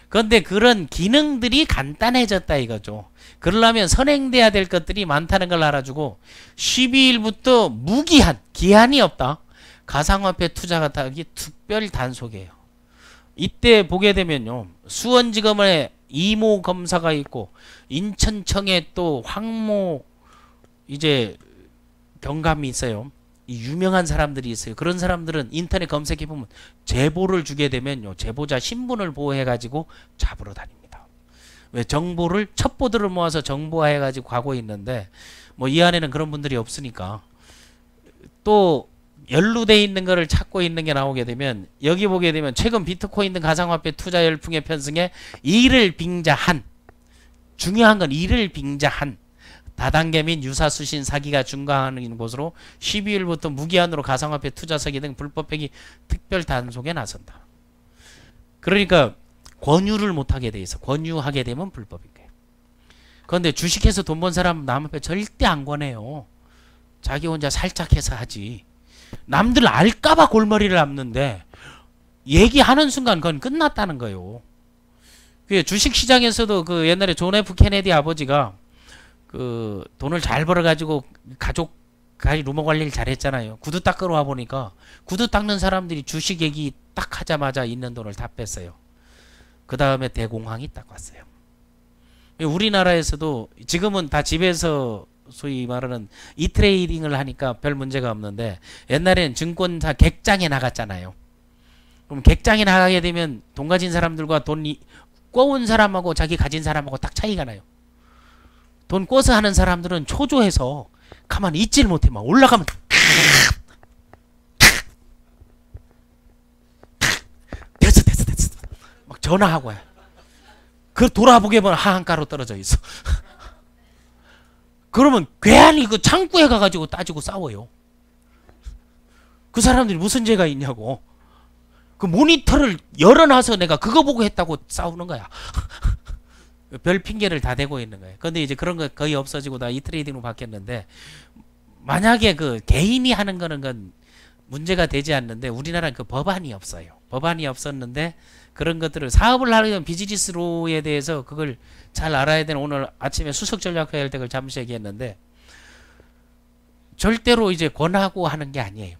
그런데 그런 기능들이 간단해졌다 이거죠. 그러려면 선행돼야 될 것들이 많다는 걸 알아주고 12일부터 무기한, 기한이 없다. 가상화폐 투자가 타기 특별 단속이에요. 이때 보게 되면요, 수원지검에 이모 검사가 있고 인천청에 또 황모 이제 경감이 있어요. 이 유명한 사람들이 있어요. 그런 사람들은 인터넷 검색해 보면 제보를 주게 되면요, 제보자 신분을 보호해 가지고 잡으러 다닙니다. 왜? 정보를 첩보들을 모아서 정보화해 가지고 가고 있는데 뭐 이 안에는 그런 분들이 없으니까 또 연루돼 있는 거를 찾고 있는 게 나오게 되면 여기 보게 되면 최근 비트코인 등 가상화폐 투자 열풍의 편승에 이를 빙자한, 중요한 건 이를 빙자한 다단계 및 유사수신 사기가 증가하는 곳으로 12일부터 무기한으로 가상화폐 투자 사기 등 불법 행위 특별 단속에 나선다. 그러니까 권유를 못하게 돼 있어. 권유하게 되면 불법인 거예요. 그런데 주식해서 돈 번 사람 남 앞에 절대 안 권해요. 자기 혼자 살짝 해서 하지. 남들 알까봐 골머리를 앓는데 얘기하는 순간 그건 끝났다는 거예요. 그 주식시장에서도 그 옛날에 존 F 케네디 아버지가 그 돈을 잘 벌어가지고 가족까지 루머 관리를 잘했잖아요. 구두 닦으러 와 보니까 구두 닦는 사람들이 주식 얘기 딱 하자마자 있는 돈을 다 뺐어요. 그 다음에 대공황이 딱 왔어요. 우리나라에서도 지금은 다 집에서 소위 말하는 이트레이딩을 하니까 별 문제가 없는데 옛날에는 증권사 객장에 나갔잖아요. 그럼 객장에 나가게 되면 돈 가진 사람들과 돈 꿔온 사람하고 자기 가진 사람하고 딱 차이가 나요. 돈 꿔서 하는 사람들은 초조해서 가만히 있질 못해. 막 올라가면 됐어 막 전화하고 해. 그 돌아보게 보면 하한가로 떨어져 있어. 그러면 괜히 그 창구에 가가지고 따지고 싸워요. 그 사람들이 무슨 죄가 있냐고. 그 모니터를 열어놔서 내가 그거 보고 했다고 싸우는 거야. 별 핑계를 다 대고 있는 거예요. 근데 이제 그런 거 거의 없어지고 다 이트레이딩으로 바뀌었는데 만약에 그 개인이 하는 거는 건 문제가 되지 않는데 우리나라는 그 법안이 없어요. 법안이 없었는데 그런 것들을 사업을 하려면 비즈니스로에 대해서 그걸 잘 알아야 되는, 오늘 아침에 수석 전략회의 할 때 그걸 잠시 얘기했는데 절대로 이제 권하고 하는 게 아니에요.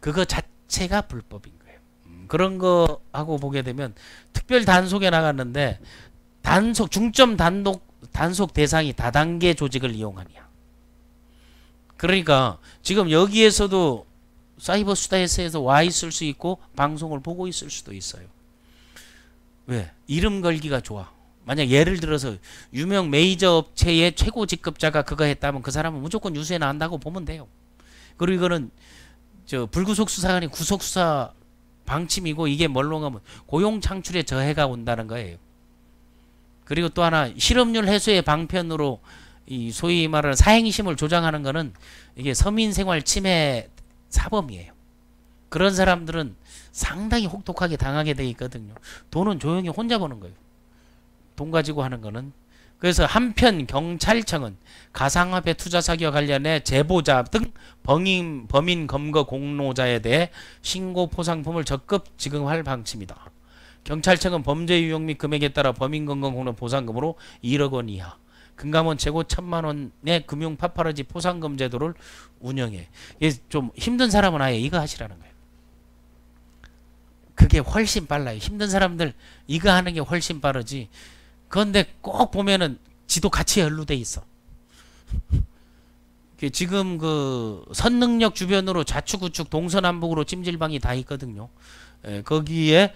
그거 자체가 불법인 거예요. 그런 거 하고 보게 되면 특별 단속에 나갔는데 중점 단속 대상이 다단계 조직을 이용하냐. 그러니까 지금 여기에서도 사이버 수다에서 와 있을 수 있고 방송을 보고 있을 수도 있어요. 왜? 이름 걸기가 좋아. 만약 예를 들어서 유명 메이저 업체의 최고 직급자가 그거 했다면 그 사람은 무조건 유수에 나온다고 보면 돼요. 그리고 이거는 저 불구속 수사관이 구속 수사 방침이고 이게 뭘로 가면 고용 창출에 저해가 온다는 거예요. 그리고 또 하나 실업률 해소의 방편으로 이 소위 말하는 사행심을 조장하는 거는 이게 서민생활 침해 사범이에요. 그런 사람들은 상당히 혹독하게 당하게 돼 있거든요. 돈은 조용히 혼자 버는 거예요. 돈 가지고 하는 거는. 그래서 한편 경찰청은 가상화폐 투자 사기와 관련해 제보자 등 범인 검거 공로자에 대해 신고 포상품을 적극 지급할 방침이다. 경찰청은 범죄 유형 및 금액에 따라 범인건강공로 보상금으로 1억 원 이하, 금감원 최고 1,000만 원의 금융 파파라지 포상금 제도를 운영해. 이게 좀 힘든 사람은 아예 이거 하시라는 거예요. 그게 훨씬 빨라요. 힘든 사람들 이거 하는 게 훨씬 빠르지. 그런데 꼭 보면은 지도 같이 연루돼 있어. 지금 그 선능력 주변으로 좌측 우측 동서남북으로 찜질방이 다 있거든요. 거기에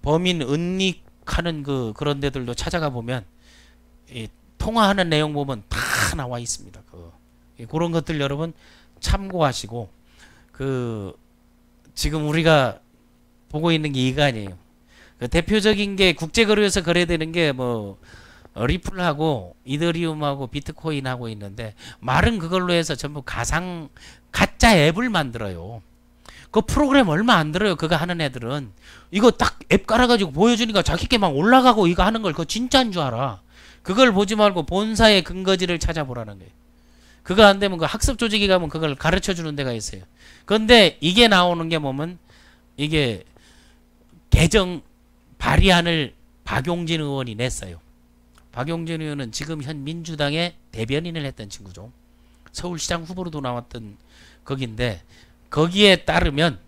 범인 은닉하는 그런 데들도 찾아가 보면 통화하는 내용 보면 다 나와 있습니다. 그런 것들 여러분 참고하시고, 지금 우리가 보고 있는 게 이거 아니에요. 대표적인 게 국제거래에서 거래되는 게 뭐 리플하고 이더리움하고 비트코인하고 있는데, 말은 그걸로 해서 전부 가짜 앱을 만들어요. 그 프로그램 얼마 안 들어요. 그거 하는 애들은 이거 딱 앱 깔아가지고 보여주니까 자기께 막 올라가고 이거 하는 걸 그거 진짜인 줄 알아. 그걸 보지 말고 본사의 근거지를 찾아보라는 거예요. 그거 안 되면 그 학습 조직에 가면 그걸 가르쳐 주는 데가 있어요. 그런데 이게 나오는 게 뭐면 이게 개정 발의안을 박용진 의원이 냈어요. 박용진 의원은 지금 현 민주당의 대변인을 했던 친구죠. 서울시장 후보로도 나왔던 거긴데, 거기에 따르면,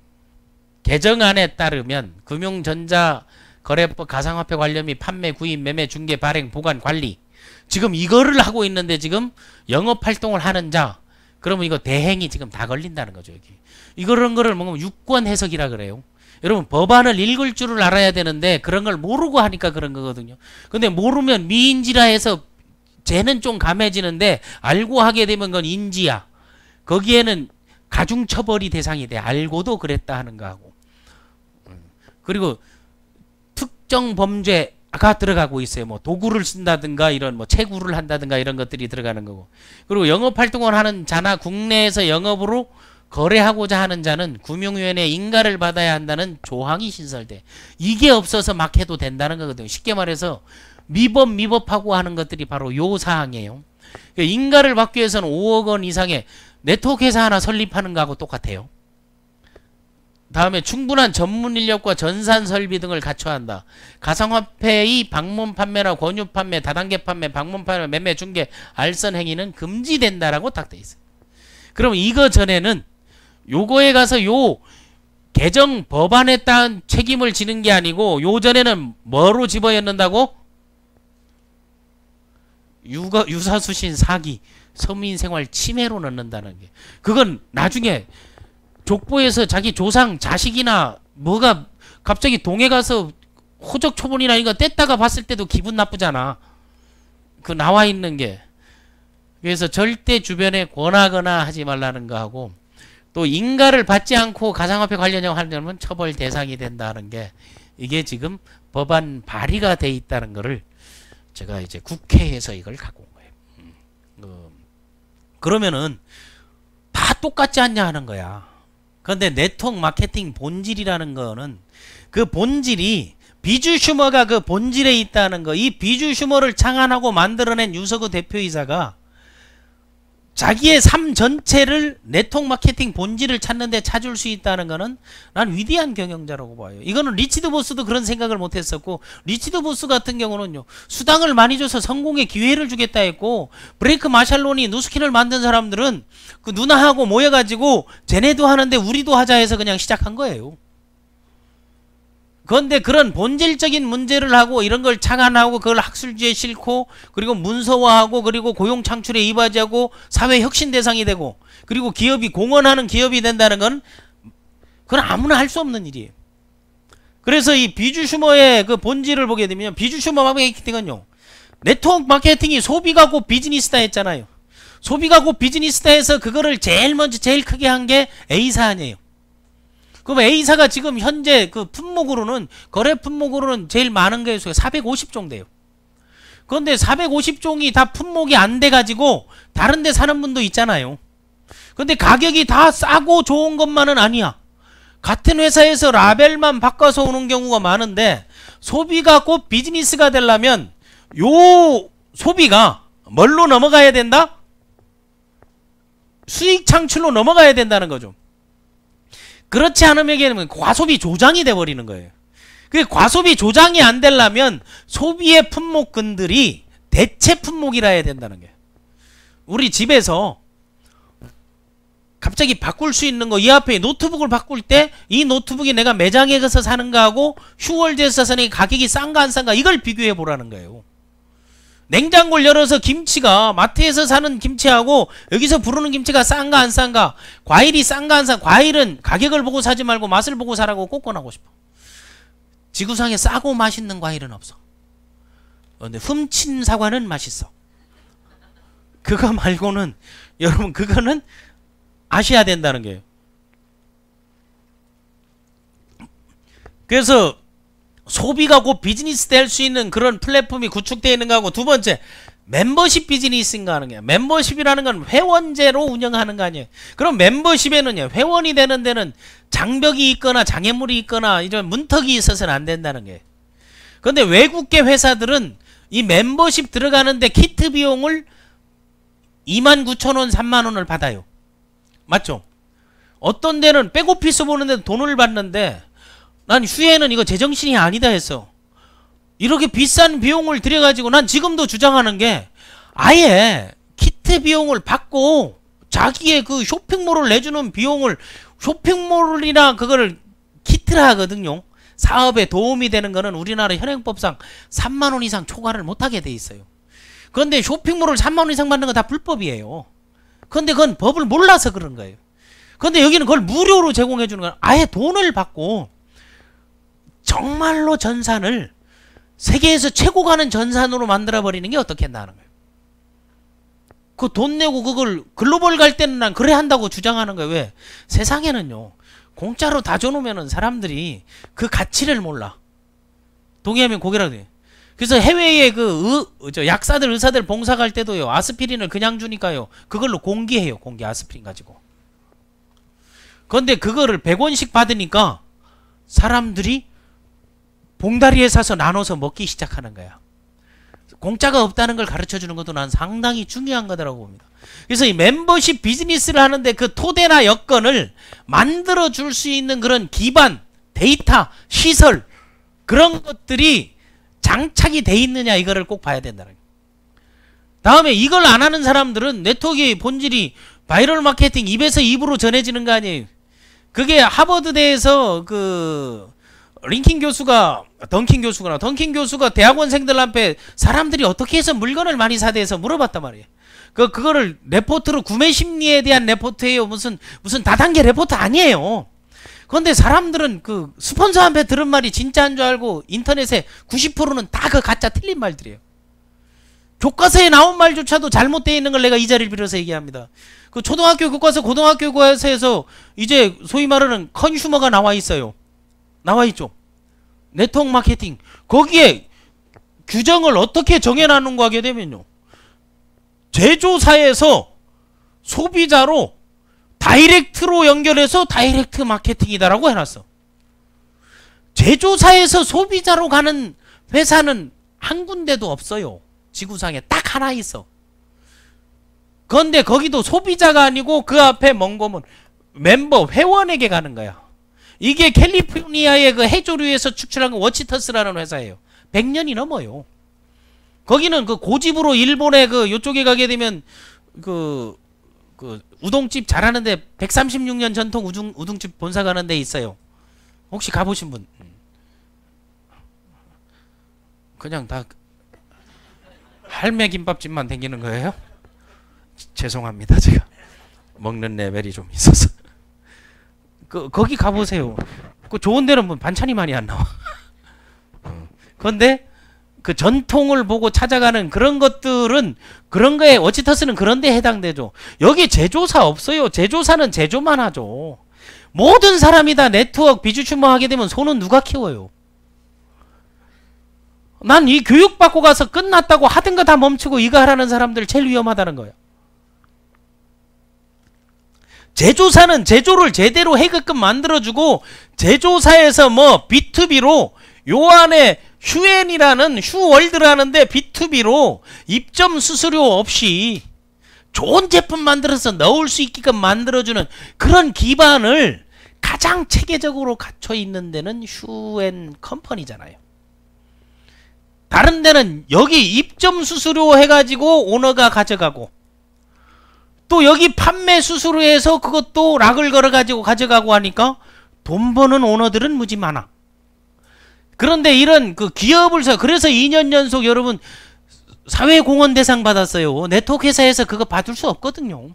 개정안에 따르면 금융전자거래법 가상화폐 관련 및 판매, 구입, 매매, 중개, 발행, 보관, 관리, 지금 이거를 하고 있는데 지금 영업활동을 하는 자, 그러면 이거 대행이 지금 다 걸린다는 거죠. 여기 이런 거를 뭔가 유권 해석이라 그래요. 여러분 법안을 읽을 줄을 알아야 되는데 그런 걸 모르고 하니까 그런 거거든요. 근데 모르면 미인지라 해서 쟤는 좀 감해지는데, 알고 하게 되면 그건 인지야. 거기에는 가중처벌이 대상이 돼. 알고도 그랬다 하는 거하고. 그리고 특정 범죄가 들어가고 있어요. 뭐 도구를 쓴다든가 이런 뭐 채굴을 한다든가 이런 것들이 들어가는 거고. 그리고 영업활동을 하는 자나 국내에서 영업으로 거래하고자 하는 자는 금융위원회 인가를 받아야 한다는 조항이 신설돼. 이게 없어서 막 해도 된다는 거거든요. 쉽게 말해서 미법하고 하는 것들이 바로 요 사항이에요. 인가를 받기 위해서는 5억 원 이상의 네트워크 회사 하나 설립하는 거하고 똑같아요. 다음에 충분한 전문 인력과 전산 설비 등을 갖춰야 한다. 가상화폐의 방문 판매나 권유 판매, 다단계 판매, 방문 판매, 매매, 중개, 알선 행위는 금지된다라고 딱 돼 있어요. 그럼 이거 전에는 요거에 가서 요 개정 법안에 따른 책임을 지는 게 아니고, 요 전에는 뭐로 집어넣는다고? 유사수신 사기, 서민생활 침해로 넣는다는 게, 그건 나중에 족보에서 자기 조상 자식이나 뭐가 갑자기 동해 가서 호적 초본이나 이거 뗐다가 봤을 때도 기분 나쁘잖아. 그 나와 있는 게. 그래서 절대 주변에 권하거나 하지 말라는 거하고, 또 인가를 받지 않고 가상화폐 관련형 하려면 처벌 대상이 된다는 게, 이게 지금 법안 발의가 돼 있다는 거를 제가 이제 국회에서 이걸 갖고 온 거예요. 그러면은 다 똑같지 않냐 하는 거야. 그런데 네트워크 마케팅 본질이라는 거는, 그 본질이 비주 슈머가 그 본질에 있다는 거, 이 비주 슈머를 창안하고 만들어낸 유서그 대표이사가 자기의 삶 전체를 네트워크 마케팅 본질을 찾는데 찾을 수 있다는 거는 난 위대한 경영자라고 봐요. 이거는 리치드 보스도 그런 생각을 못했었고, 리치드 보스 같은 경우는요, 수당을 많이 줘서 성공의 기회를 주겠다 했고, 브레이크 마샬론이 누스킨을 만든 사람들은 그 누나하고 모여가지고 쟤네도 하는데 우리도 하자 해서 그냥 시작한 거예요. 그런데 그런 본질적인 문제를 하고 이런 걸 창안하고 그걸 학술지에 싣고, 그리고 문서화하고, 그리고 고용 창출에 이바지하고 사회 혁신 대상이 되고, 그리고 기업이 공헌하는 기업이 된다는 건 그건 아무나 할 수 없는 일이에요. 그래서 이 비주 슈머의 그 본질을 보게 되면, 비주 슈머 마케팅은요, 네트워크 마케팅이 소비가 곧 비즈니스다 했잖아요. 소비가 곧 비즈니스다 해서 그거를 제일 먼저 제일 크게 한 게 A사 아니에요. 그럼 A사가 지금 현재 그 품목으로는, 거래 품목으로는 제일 많은 게 450종대요. 그런데 450종이 다 품목이 안 돼가지고 다른 데 사는 분도 있잖아요. 근데 가격이 다 싸고 좋은 것만은 아니야. 같은 회사에서 라벨만 바꿔서 오는 경우가 많은데, 소비가 곧 비즈니스가 되려면 요 소비가 뭘로 넘어가야 된다? 수익 창출로 넘어가야 된다는 거죠. 그렇지 않으면 과소비 조장이 돼버리는 거예요. 그 과소비 조장이 안 되려면 소비의 품목군들이 대체 품목이라 해야 된다는 거예요. 우리 집에서 갑자기 바꿀 수 있는 거, 이 앞에 노트북을 바꿀 때 이 노트북이 내가 매장에 가서 사는 거하고 휴월드에서 사는 게 가격이 싼가 안 싼가 이걸 비교해 보라는 거예요. 냉장고를 열어서 김치가 마트에서 사는 김치하고 여기서 부르는 김치가 싼가 안 싼가, 과일이 싼가 안 싼가. 과일은 가격을 보고 사지 말고 맛을 보고 사라고 꼭 권하고 싶어. 지구상에 싸고 맛있는 과일은 없어. 근데 훔친 사과는 맛있어. 그거 말고는 여러분 그거는 아셔야 된다는 거예요. 그래서 소비가 곧 비즈니스 될 수 있는 그런 플랫폼이 구축되어 있는 거하고, 두 번째 멤버십 비즈니스인가 하는 거예요. 멤버십이라는 건 회원제로 운영하는 거 아니에요. 그럼 멤버십에는요, 회원이 되는 데는 장벽이 있거나 장애물이 있거나 이런 문턱이 있어서는 안 된다는 거예요. 그런데 외국계 회사들은 이 멤버십 들어가는데 키트 비용을 29,000원 3만원을 받아요. 맞죠? 어떤 데는 백오피스 보는데 돈을 받는데 난 휴에는 이거 제정신이 아니다 했어. 이렇게 비싼 비용을 들여가지고 난 지금도 주장하는 게 아예 키트 비용을 받고 자기의 그 쇼핑몰을 내주는 비용을, 쇼핑몰이나 그거를 키트라 하거든요. 사업에 도움이 되는 거는 우리나라 현행법상 3만원 이상 초과를 못하게 돼 있어요. 그런데 쇼핑몰을 3만원 이상 받는 건 다 불법이에요. 그런데 그건 법을 몰라서 그런 거예요. 그런데 여기는 그걸 무료로 제공해 주는 거야. 아예 돈을 받고 정말로 전산을 세계에서 최고 가는 전산으로 만들어버리는 게 어떻겠나 하는 거예요. 그 돈 내고 그걸 글로벌 갈 때는 난 그래 한다고 주장하는 거예요. 왜? 세상에는요, 공짜로 다 줘놓으면 사람들이 그 가치를 몰라. 동의하면 고개라도 돼. 그래서 해외에 그 약사들, 의사들 봉사 갈 때도요, 아스피린을 그냥 주니까요, 그걸로 공기해요. 공기 아스피린 가지고. 그런데 그거를 100원씩 받으니까 사람들이 봉다리에 사서 나눠서 먹기 시작하는 거야. 공짜가 없다는 걸 가르쳐주는 것도 난 상당히 중요한 거라고 봅니다. 그래서 이 멤버십 비즈니스를 하는데 그 토대나 여건을 만들어 줄 수 있는 그런 기반, 데이터, 시설, 그런 것들이 장착이 돼 있느냐, 이거를 꼭 봐야 된다는 거예요. 다음에 이걸 안 하는 사람들은 네트워크의 본질이 바이럴 마케팅, 입에서 입으로 전해지는 거 아니에요. 그게 하버드대에서 그 던킨 교수가 대학원생들한테 사람들이 어떻게 해서 물건을 많이 사대해서 물어봤단 말이에요. 그거를 레포트로, 구매 심리에 대한 레포트예요. 무슨 다단계 레포트 아니에요. 그런데 사람들은 그 스폰서한테 들은 말이 진짜인 줄 알고 인터넷에 90%는 다 그 가짜 틀린 말들이에요. 교과서에 나온 말조차도 잘못되어 있는 걸 내가 이 자리를 빌어서 얘기합니다. 그 초등학교 교과서, 고등학교 교과서에서 이제 소위 말하는 컨슈머가 나와 있어요. 나와 있죠. 네트워크 마케팅. 거기에 규정을 어떻게 정해놨는가 하게 되면요, 제조사에서 소비자로 다이렉트로 연결해서 다이렉트 마케팅이다라고 해놨어. 제조사에서 소비자로 가는 회사는 한 군데도 없어요. 지구상에 딱 하나 있어. 그런데 거기도 소비자가 아니고 그 앞에 먼 거면 멤버, 회원에게 가는 거야. 이게 캘리포니아의 그 해조류에서 축출한 그 워치터스라는 회사예요. 100년이 넘어요. 거기는 그 고집으로 일본의 그 요쪽에 가게 되면 그 우동집 잘하는데 136년 전통 우동집 본사 가는 데 있어요. 혹시 가보신 분? 그냥 다 할매 김밥집만 댕기는 거예요? 죄송합니다. 제가 먹는 레벨이 좀 있어서. 거기 가보세요. 그 좋은 데는 뭐 반찬이 많이 안 나와. 그런데 그 전통을 보고 찾아가는 그런 것들은, 그런 거에 워치터스는 그런 데 해당되죠. 여기 제조사 없어요. 제조사는 제조만 하죠. 모든 사람이 다 네트워크 비주추머 하게 되면 손은 누가 키워요? 난 이 교육받고 가서 끝났다고 하던 거 다 멈추고 이거 하라는 사람들 제일 위험하다는 거예요. 제조사는 제조를 제대로 해게끔 만들어주고, 제조사에서 뭐 B2B로 요 안에 휴엔이라는 휴월드라는데 B2B로 입점 수수료 없이 좋은 제품 만들어서 넣을 수 있게끔 만들어주는 그런 기반을 가장 체계적으로 갖춰 있는 데는 휴앤컴퍼니잖아요. 다른 데는 여기 입점 수수료 해가지고 오너가 가져가고, 또 여기 판매 수수료 해서 그것도 락을 걸어가지고 가져가고 하니까 돈 버는 오너들은 무지 많아. 그런데 이런 그 기업을 그래서 2년 연속 여러분 사회공헌 대상 받았어요. 네트워크 회사에서 그거 받을 수 없거든요.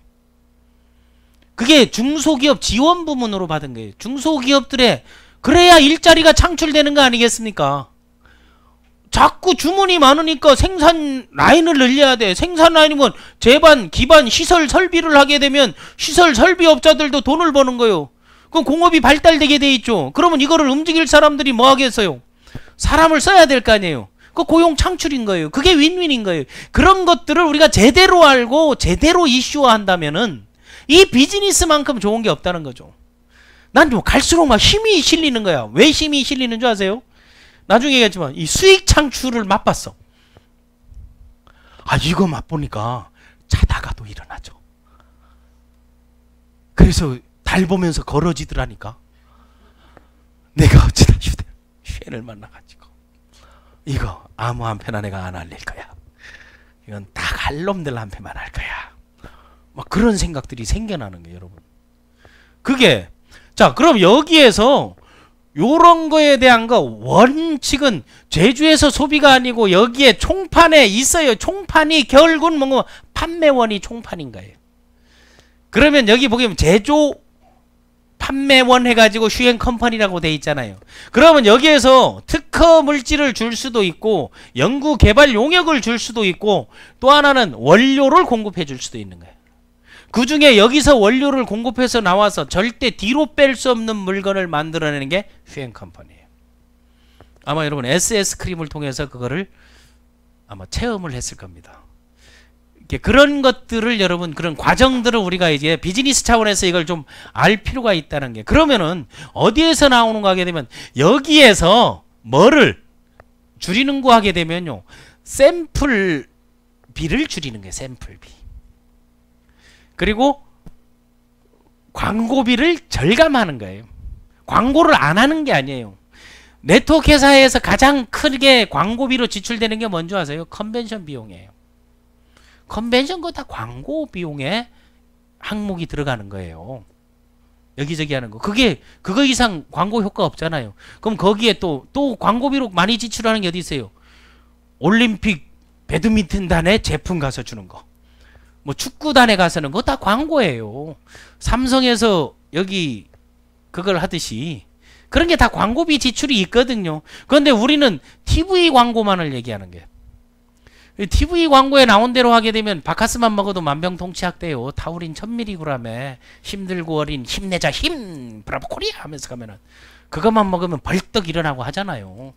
그게 중소기업 지원 부문으로 받은 거예요. 중소기업들의, 그래야 일자리가 창출되는 거 아니겠습니까? 자꾸 주문이 많으니까 생산 라인을 늘려야 돼. 생산 라인이면 제반, 기반, 시설 설비를 하게 되면 시설 설비업자들도 돈을 버는 거예요. 그럼 공업이 발달되게 돼 있죠. 그러면 이거를 움직일 사람들이 뭐 하겠어요? 사람을 써야 될 거 아니에요. 그 고용 창출인 거예요. 그게 윈윈인 거예요. 그런 것들을 우리가 제대로 알고 제대로 이슈화한다면은 이 비즈니스만큼 좋은 게 없다는 거죠. 난 뭐 갈수록 막 힘이 실리는 거야. 왜 힘이 실리는 줄 아세요? 나중에 얘기했지만 이 수익 창출을 맛봤어. 아, 이거 맛보니까 자다가도 일어나죠. 그래서 달 보면서 걸어지더라니까. 내가 어찌다 휴대를 만나가지고 이거 아무 한패나 내가 안 알릴 거야. 이건 딱 할 놈들 한패만 할 거야. 막 그런 생각들이 생겨나는 거예요, 여러분. 그게, 자, 그럼 여기에서 요런 거에 대한 거 원칙은 제주에서 소비가 아니고 여기에 총판에 있어요. 총판이 결국은 뭔가 판매원이 총판인 거예요. 그러면 여기 보면 제조 판매원 해가지고 휴앤컴퍼니라고 돼 있잖아요. 그러면 여기에서 특허 물질을 줄 수도 있고 연구 개발 용역을 줄 수도 있고 또 하나는 원료를 공급해 줄 수도 있는 거예요. 그 중에 여기서 원료를 공급해서 나와서 절대 뒤로 뺄 수 없는 물건을 만들어내는 게 휴앤컴퍼니예요. 아마 여러분 SS 크림을 통해서 그거를 아마 체험을 했을 겁니다. 그런 것들을 여러분, 그런 과정들을 우리가 이제 비즈니스 차원에서 이걸 좀 알 필요가 있다는 게, 그러면은 어디에서 나오는가 하게 되면 여기에서 뭐를 줄이는 거 하게 되면요, 샘플비를 줄이는 거예요. 샘플비. 그리고 광고비를 절감하는 거예요. 광고를 안 하는 게 아니에요. 네트워크 회사에서 가장 크게 광고비로 지출되는 게 뭔지 아세요? 컨벤션 비용이에요. 컨벤션 거 다 광고 비용에 항목이 들어가는 거예요. 여기저기 하는 거. 그거 이상 광고 효과 없잖아요. 그럼 거기에 또 광고비로 많이 지출하는 게 어디 있어요? 올림픽 배드민턴단에 제품 가서 주는 거. 뭐 축구단에 가서는 그거 다 광고예요. 삼성에서 여기 그걸 하듯이 그런 게 다 광고비 지출이 있거든요. 그런데 우리는 TV 광고만을 얘기하는 거예요. TV 광고에 나온 대로 하게 되면 바카스만 먹어도 만병통치약돼요. 타우린 1000mg에 힘들고 어린 힘내자 힘 브라보 코리아 하면서 가면은 그것만 먹으면 벌떡 일어나고 하잖아요.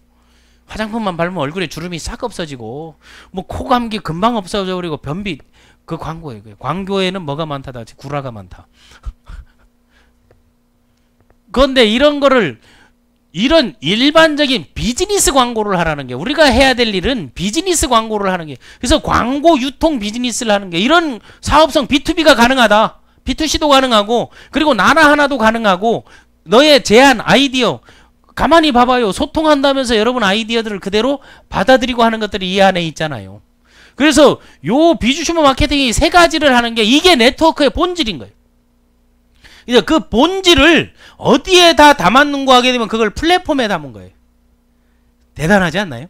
화장품만 바르면 얼굴에 주름이 싹 없어지고 뭐 코감기 금방 없어져 버리고 변비, 그 광고예요. 광고에는 뭐가 많다? 다 구라가 많다. 그런데 이런 거를, 이런 일반적인 비즈니스 광고를 하라는 게, 우리가 해야 될 일은 비즈니스 광고를 하는 게, 그래서 광고 유통 비즈니스를 하는 게, 이런 사업성 B2B가 가능하다. B2C도 가능하고, 그리고 나라 하나도 가능하고, 너의 제안, 아이디어, 가만히 봐봐요. 소통한다면서 여러분 아이디어들을 그대로 받아들이고 하는 것들이 이 안에 있잖아요. 그래서 요 비주슈머 마케팅이 세 가지를 하는 게, 이게 네트워크의 본질인 거예요. 이제 그 본질을 어디에 다 담았는가 하게 되면 그걸 플랫폼에 담은 거예요. 대단하지 않나요?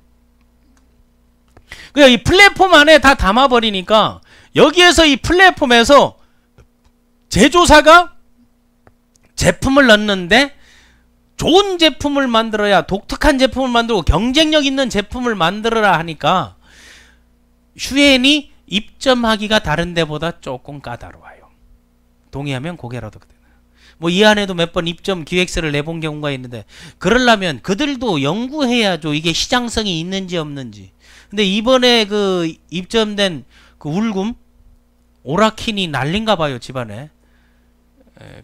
그냥 이 플랫폼 안에 다 담아버리니까 여기에서 이 플랫폼에서 제조사가 제품을 넣는데 좋은 제품을 만들어야, 독특한 제품을 만들고 경쟁력 있는 제품을 만들어라 하니까 휴앤이 입점하기가 다른 데보다 조금 까다로워요. 동의하면 고개라도 그대로. 뭐 이 안에도 몇 번 입점 기획서를 내본 경우가 있는데, 그러려면 그들도 연구해야죠. 이게 시장성이 있는지 없는지. 근데 이번에 그 입점된 그 울금 오라킨이 난린가 봐요, 집안에.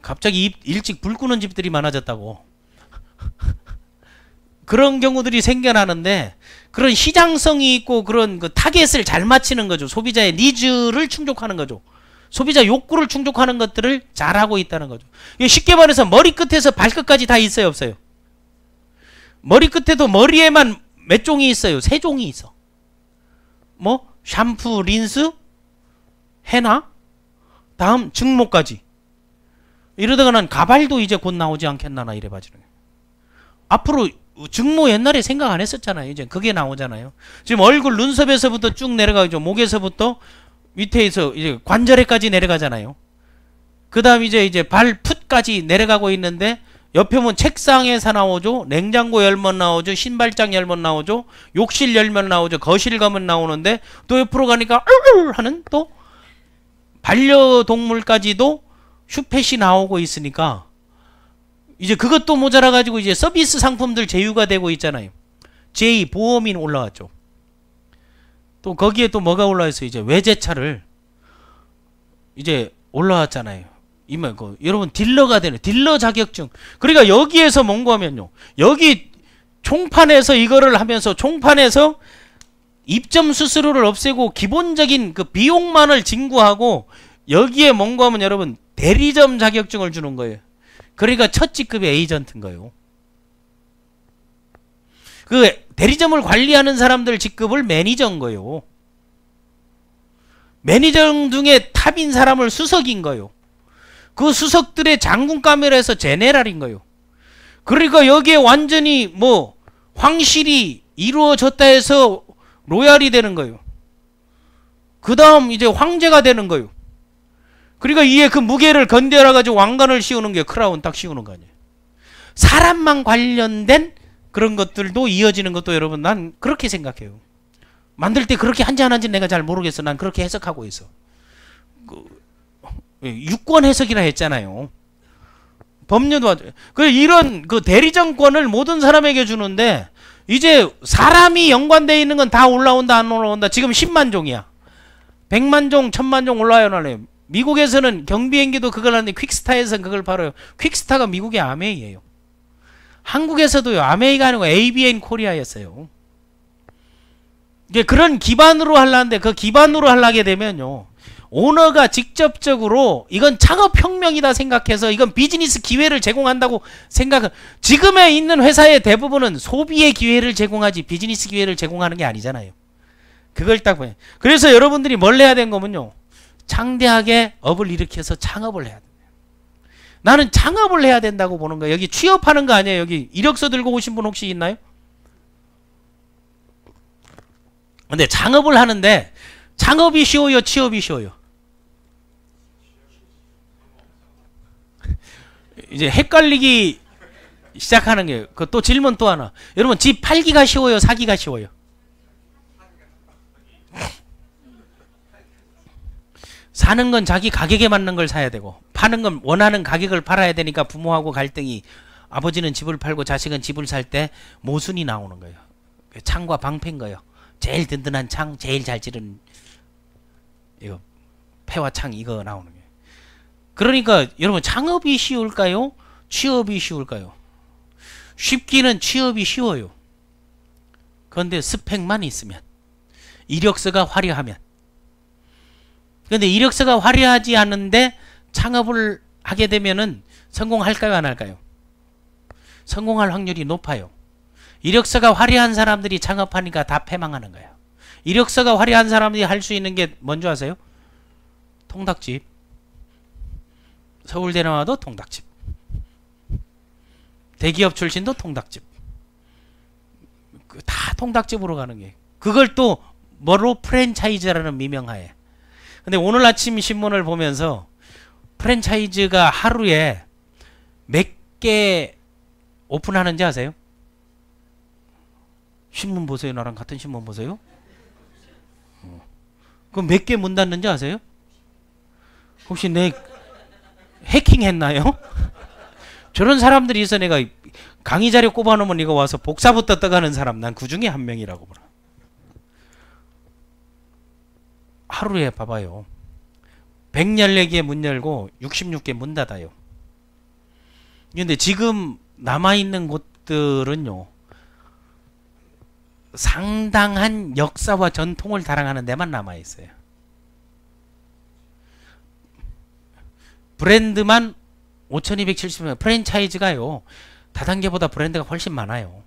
갑자기 일찍 불 끄는 집들이 많아졌다고. 그런 경우들이 생겨나는데, 그런 시장성이 있고 그런 그 타겟을 잘 맞히는 거죠. 소비자의 니즈를 충족하는 거죠. 소비자 욕구를 충족하는 것들을 잘하고 있다는 거죠. 이게 쉽게 말해서 머리끝에서 발끝까지 다 있어요, 없어요? 머리끝에도 머리에만 몇 종이 있어요? 3종이 있어. 뭐 샴푸, 린스, 헤나, 다음 증모까지. 이러다가 난 가발도 이제 곧 나오지 않겠나 나 이래봐지는. 앞으로 증모 옛날에 생각 안 했었잖아요. 이제 그게 나오잖아요. 지금 얼굴 눈썹에서부터 쭉 내려가죠. 목에서부터 밑에서 이제 관절에까지 내려가잖아요. 그 다음 이제 발풋까지 내려가고 있는데 옆에 보면 책상에서 나오죠. 냉장고 열면 나오죠. 신발장 열면 나오죠. 욕실 열면 나오죠. 거실 가면 나오는데 또 옆으로 가니까 하는 또 반려동물까지도 슈펫이 나오고 있으니까 이제 그것도 모자라 가지고 이제 서비스 상품들 제휴가 되고 있잖아요. J 보험이 올라왔죠. 또 거기에 또 뭐가 올라왔어요? 이제 외제차를 이제 올라왔잖아요. 여러분 딜러가 되는 딜러 자격증. 그러니까 여기에서 뭔가 하면요. 여기 총판에서 이거를 하면서 총판에서 입점 수수료를 없애고 기본적인 그 비용만을 징구하고 여기에 뭔가 하면 여러분 대리점 자격증을 주는 거예요. 그러니까 첫 직급의 에이전트인 거예요. 그 대리점을 관리하는 사람들 직급을 매니저인 거예요. 매니저 중에 탑인 사람을 수석인 거예요. 그 수석들의 장군 카메라에서 제네랄인 거예요. 그러니까 여기에 완전히 뭐 황실이 이루어졌다 해서 로얄이 되는 거예요. 그 다음 이제 황제가 되는 거예요. 그러니까 이에 그 무게를 건드려 가지고 왕관을 씌우는 게 크라운 딱 씌우는 거 아니에요. 사람만 관련된 그런 것들도 이어지는 것도 여러분 난 그렇게 생각해요. 만들 때 그렇게 한지 안 한지 내가 잘 모르겠어. 난 그렇게 해석하고 있어. 유권 해석이라 했잖아요. 법률도 이런 그 대리점권을 모든 사람에게 주는데 이제 사람이 연관되어 있는 건 다 올라온다 안 올라온다. 지금 10만 종이야. 100만 종, 1000만 종 올라와요, 나래요. 미국에서는 경비행기도 그걸 하는데 퀵스타에서는 그걸 팔아요. 퀵스타가 미국의 아메이예요. 한국에서도요. 아메이가 아니고 ABN 코리아였어요. 이게 그런 기반으로 하려는데 그 기반으로 하려게 되면요. 오너가 직접적으로 이건 창업혁명이다 생각해서 이건 비즈니스 기회를 제공한다고 생각은 지금에 있는 회사의 대부분은 소비의 기회를 제공하지 비즈니스 기회를 제공하는 게 아니잖아요. 그걸 딱 봐요. 그래서 여러분들이 뭘 해야 되는 거면요. 창대하게 업을 일으켜서 창업을 해야 돼요. 나는 창업을 해야 된다고 보는 거예요. 여기 취업하는 거 아니에요. 여기 이력서 들고 오신 분 혹시 있나요? 근데 창업을 하는데 창업이 쉬워요? 취업이 쉬워요? 이제 헷갈리기 시작하는 게 또 질문 또 하나. 여러분 집 팔기가 쉬워요? 사기가 쉬워요? 사는 건 자기 가격에 맞는 걸 사야 되고 파는 건 원하는 가격을 팔아야 되니까 부모하고 갈등이 아버지는 집을 팔고 자식은 집을 살 때 모순이 나오는 거예요. 창과 방패인 거예요. 제일 든든한 창, 제일 잘 지른 이거 패와 창 이거 나오는 거예요. 그러니까 여러분 창업이 쉬울까요? 취업이 쉬울까요? 쉽기는 취업이 쉬워요. 그런데 스펙만 있으면 이력서가 화려하면 그런데 이력서가 화려하지 않은데 창업을 하게 되면은 성공할까요? 안 할까요? 성공할 확률이 높아요. 이력서가 화려한 사람들이 창업하니까 다 패망하는 거예요. 이력서가 화려한 사람들이 할 수 있는 게 뭔지 아세요? 통닭집. 서울대 나와도 통닭집. 대기업 출신도 통닭집. 다 통닭집으로 가는 게. 그걸 또 뭐로 프랜차이즈라는 미명하에. 근데 오늘 아침 신문을 보면서 프랜차이즈가 하루에 몇 개 오픈하는지 아세요? 신문 보세요. 나랑 같은 신문 보세요. 그럼 몇 개 문 닫는지 아세요? 혹시 내 해킹했나요? 저런 사람들이 있어. 내가 강의 자료 꼽아놓으면 이거 와서 복사부터 떠가는 사람 난 그 중에 한 명이라고 보라. 하루에 봐봐요. 114개 문 열고 66개 문 닫아요. 근데 지금 남아있는 곳들은요. 상당한 역사와 전통을 자랑하는 데만 남아있어요. 브랜드만 5270명, 프랜차이즈가요 다단계보다 브랜드가 훨씬 많아요.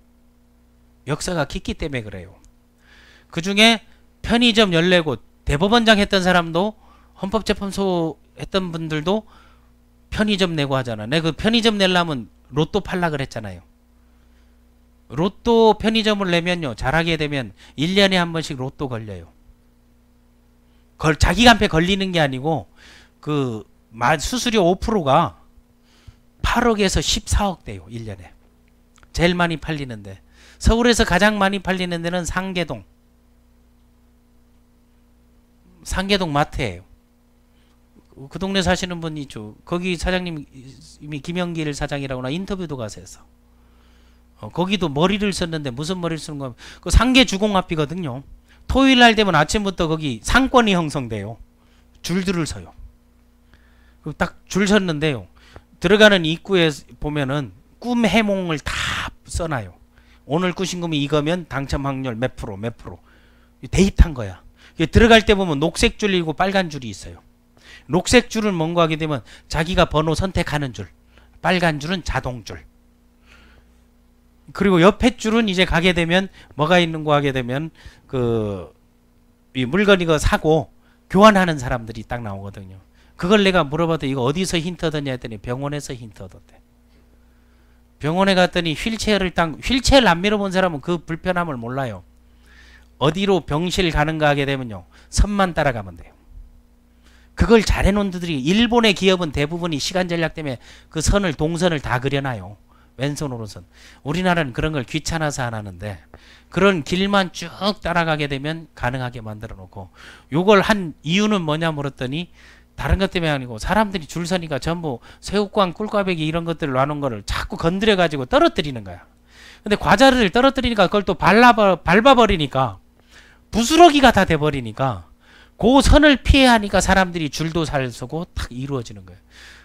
역사가 깊기 때문에 그래요. 그 중에 편의점 14곳, 대법원장 했던 사람도, 헌법재판소 했던 분들도 편의점 내고 하잖아. 내가 그 편의점 내려면 로또 팔라 그랬잖아요. 로또 편의점을 내면요, 잘하게 되면 1년에 한 번씩 로또 걸려요. 자기가 한테 걸리는 게 아니고 그 수수료 5%가 8억에서 14억 돼요. 1년에. 제일 많이 팔리는데. 서울에서 가장 많이 팔리는 데는 상계동 마트예요. 그 동네 사시는 분이 있죠. 거기 사장님이 김영길 사장이라고 나 인터뷰도 가서 했어. 거기도 머리를 썼는데 무슨 머리를 쓰는 거야? 그 상계 주공 앞이거든요. 토요일 날 되면 아침부터 거기 상권이 형성돼요. 줄들을 서요. 딱 줄 섰는데요. 들어가는 입구에 보면은 꿈 해몽을 다 써놔요. 오늘 꾸신 꿈이 이거면 당첨 확률 몇 프로 몇 프로 데이터인 거야. 들어갈 때 보면 녹색 줄이고 빨간 줄이 있어요. 녹색 줄은 뭔가 하게 되면 자기가 번호 선택하는 줄, 빨간 줄은 자동줄, 그리고 옆에 줄은 이제 가게 되면 뭐가 있는 거 하게 되면 이 물건 이거 사고 교환하는 사람들이 딱 나오거든요. 그걸 내가 물어봐도 이거 어디서 힌트 얻었냐 했더니 병원에서 힌트 얻었대. 병원에 갔더니 휠체어를 안 밀어본 사람은 그 불편함을 몰라요. 어디로 병실 가는가 하게 되면요, 선만 따라가면 돼요. 그걸 잘해놓은 데들이, 일본의 기업은 대부분이 시간 전략 때문에 그 선을, 동선을 다 그려놔요. 왼손 오른손. 우리나라는 그런 걸 귀찮아서 안 하는데 그런 길만 쭉 따라가게 되면 가능하게 만들어 놓고, 요걸 한 이유는 뭐냐 물었더니 다른 것 때문에 아니고 사람들이 줄 서니까 전부 새우깡, 꿀꽈배기 이런 것들을 놔놓은 거를 자꾸 건드려 가지고 떨어뜨리는 거야. 근데 과자를 떨어뜨리니까 그걸 또 밟아버리니까 부스러기가 다 돼버리니까 그 선을 피해야 하니까 사람들이 줄도 잘 서고 딱 이루어지는 거예요.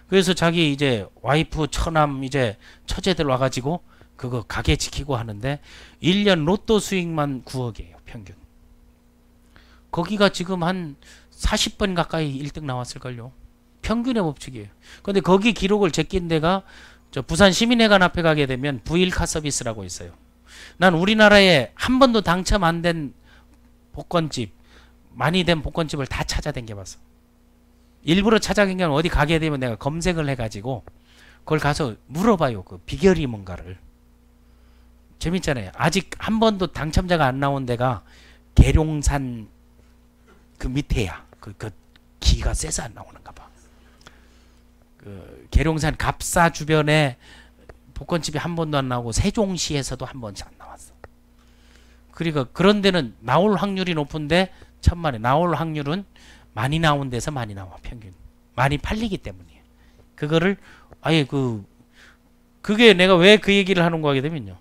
그래서 자기 이제 와이프, 처남, 이제 처제들 와가지고 그거 가게 지키고 하는데 1년 로또 수익만 9억이에요. 평균. 거기가 지금 한 40번 가까이 1등 나왔을걸요. 평균의 법칙이에요. 근데 거기 기록을 제낀 데가 저 부산 시민회관 앞에 가게 되면 부일카 서비스라고 있어요. 난 우리나라에 한 번도 당첨 안 된 복권집, 많이 된 복권집을 다 찾아다녀봤어. 일부러 찾아다니면 어디 가게 되면 내가 검색을 해가지고 그걸 가서 물어봐요. 그 비결이 뭔가를. 재밌잖아요. 아직 한 번도 당첨자가 안 나온 데가 계룡산 그 밑에야. 그 기가 세서 안 나오는가 봐. 그 계룡산 갑사 주변에 복권집이 한 번도 안 나오고 세종시에서도 한 번도 안 나왔어. 그러니까 그런 데는 나올 확률이 높은데 천만에 나올 확률은 많이 나온 데서 많이 나와. 평균 많이 팔리기 때문이에요. 그거를 아예 그게 내가 왜 그 얘기를 하는 거 하게 되면요,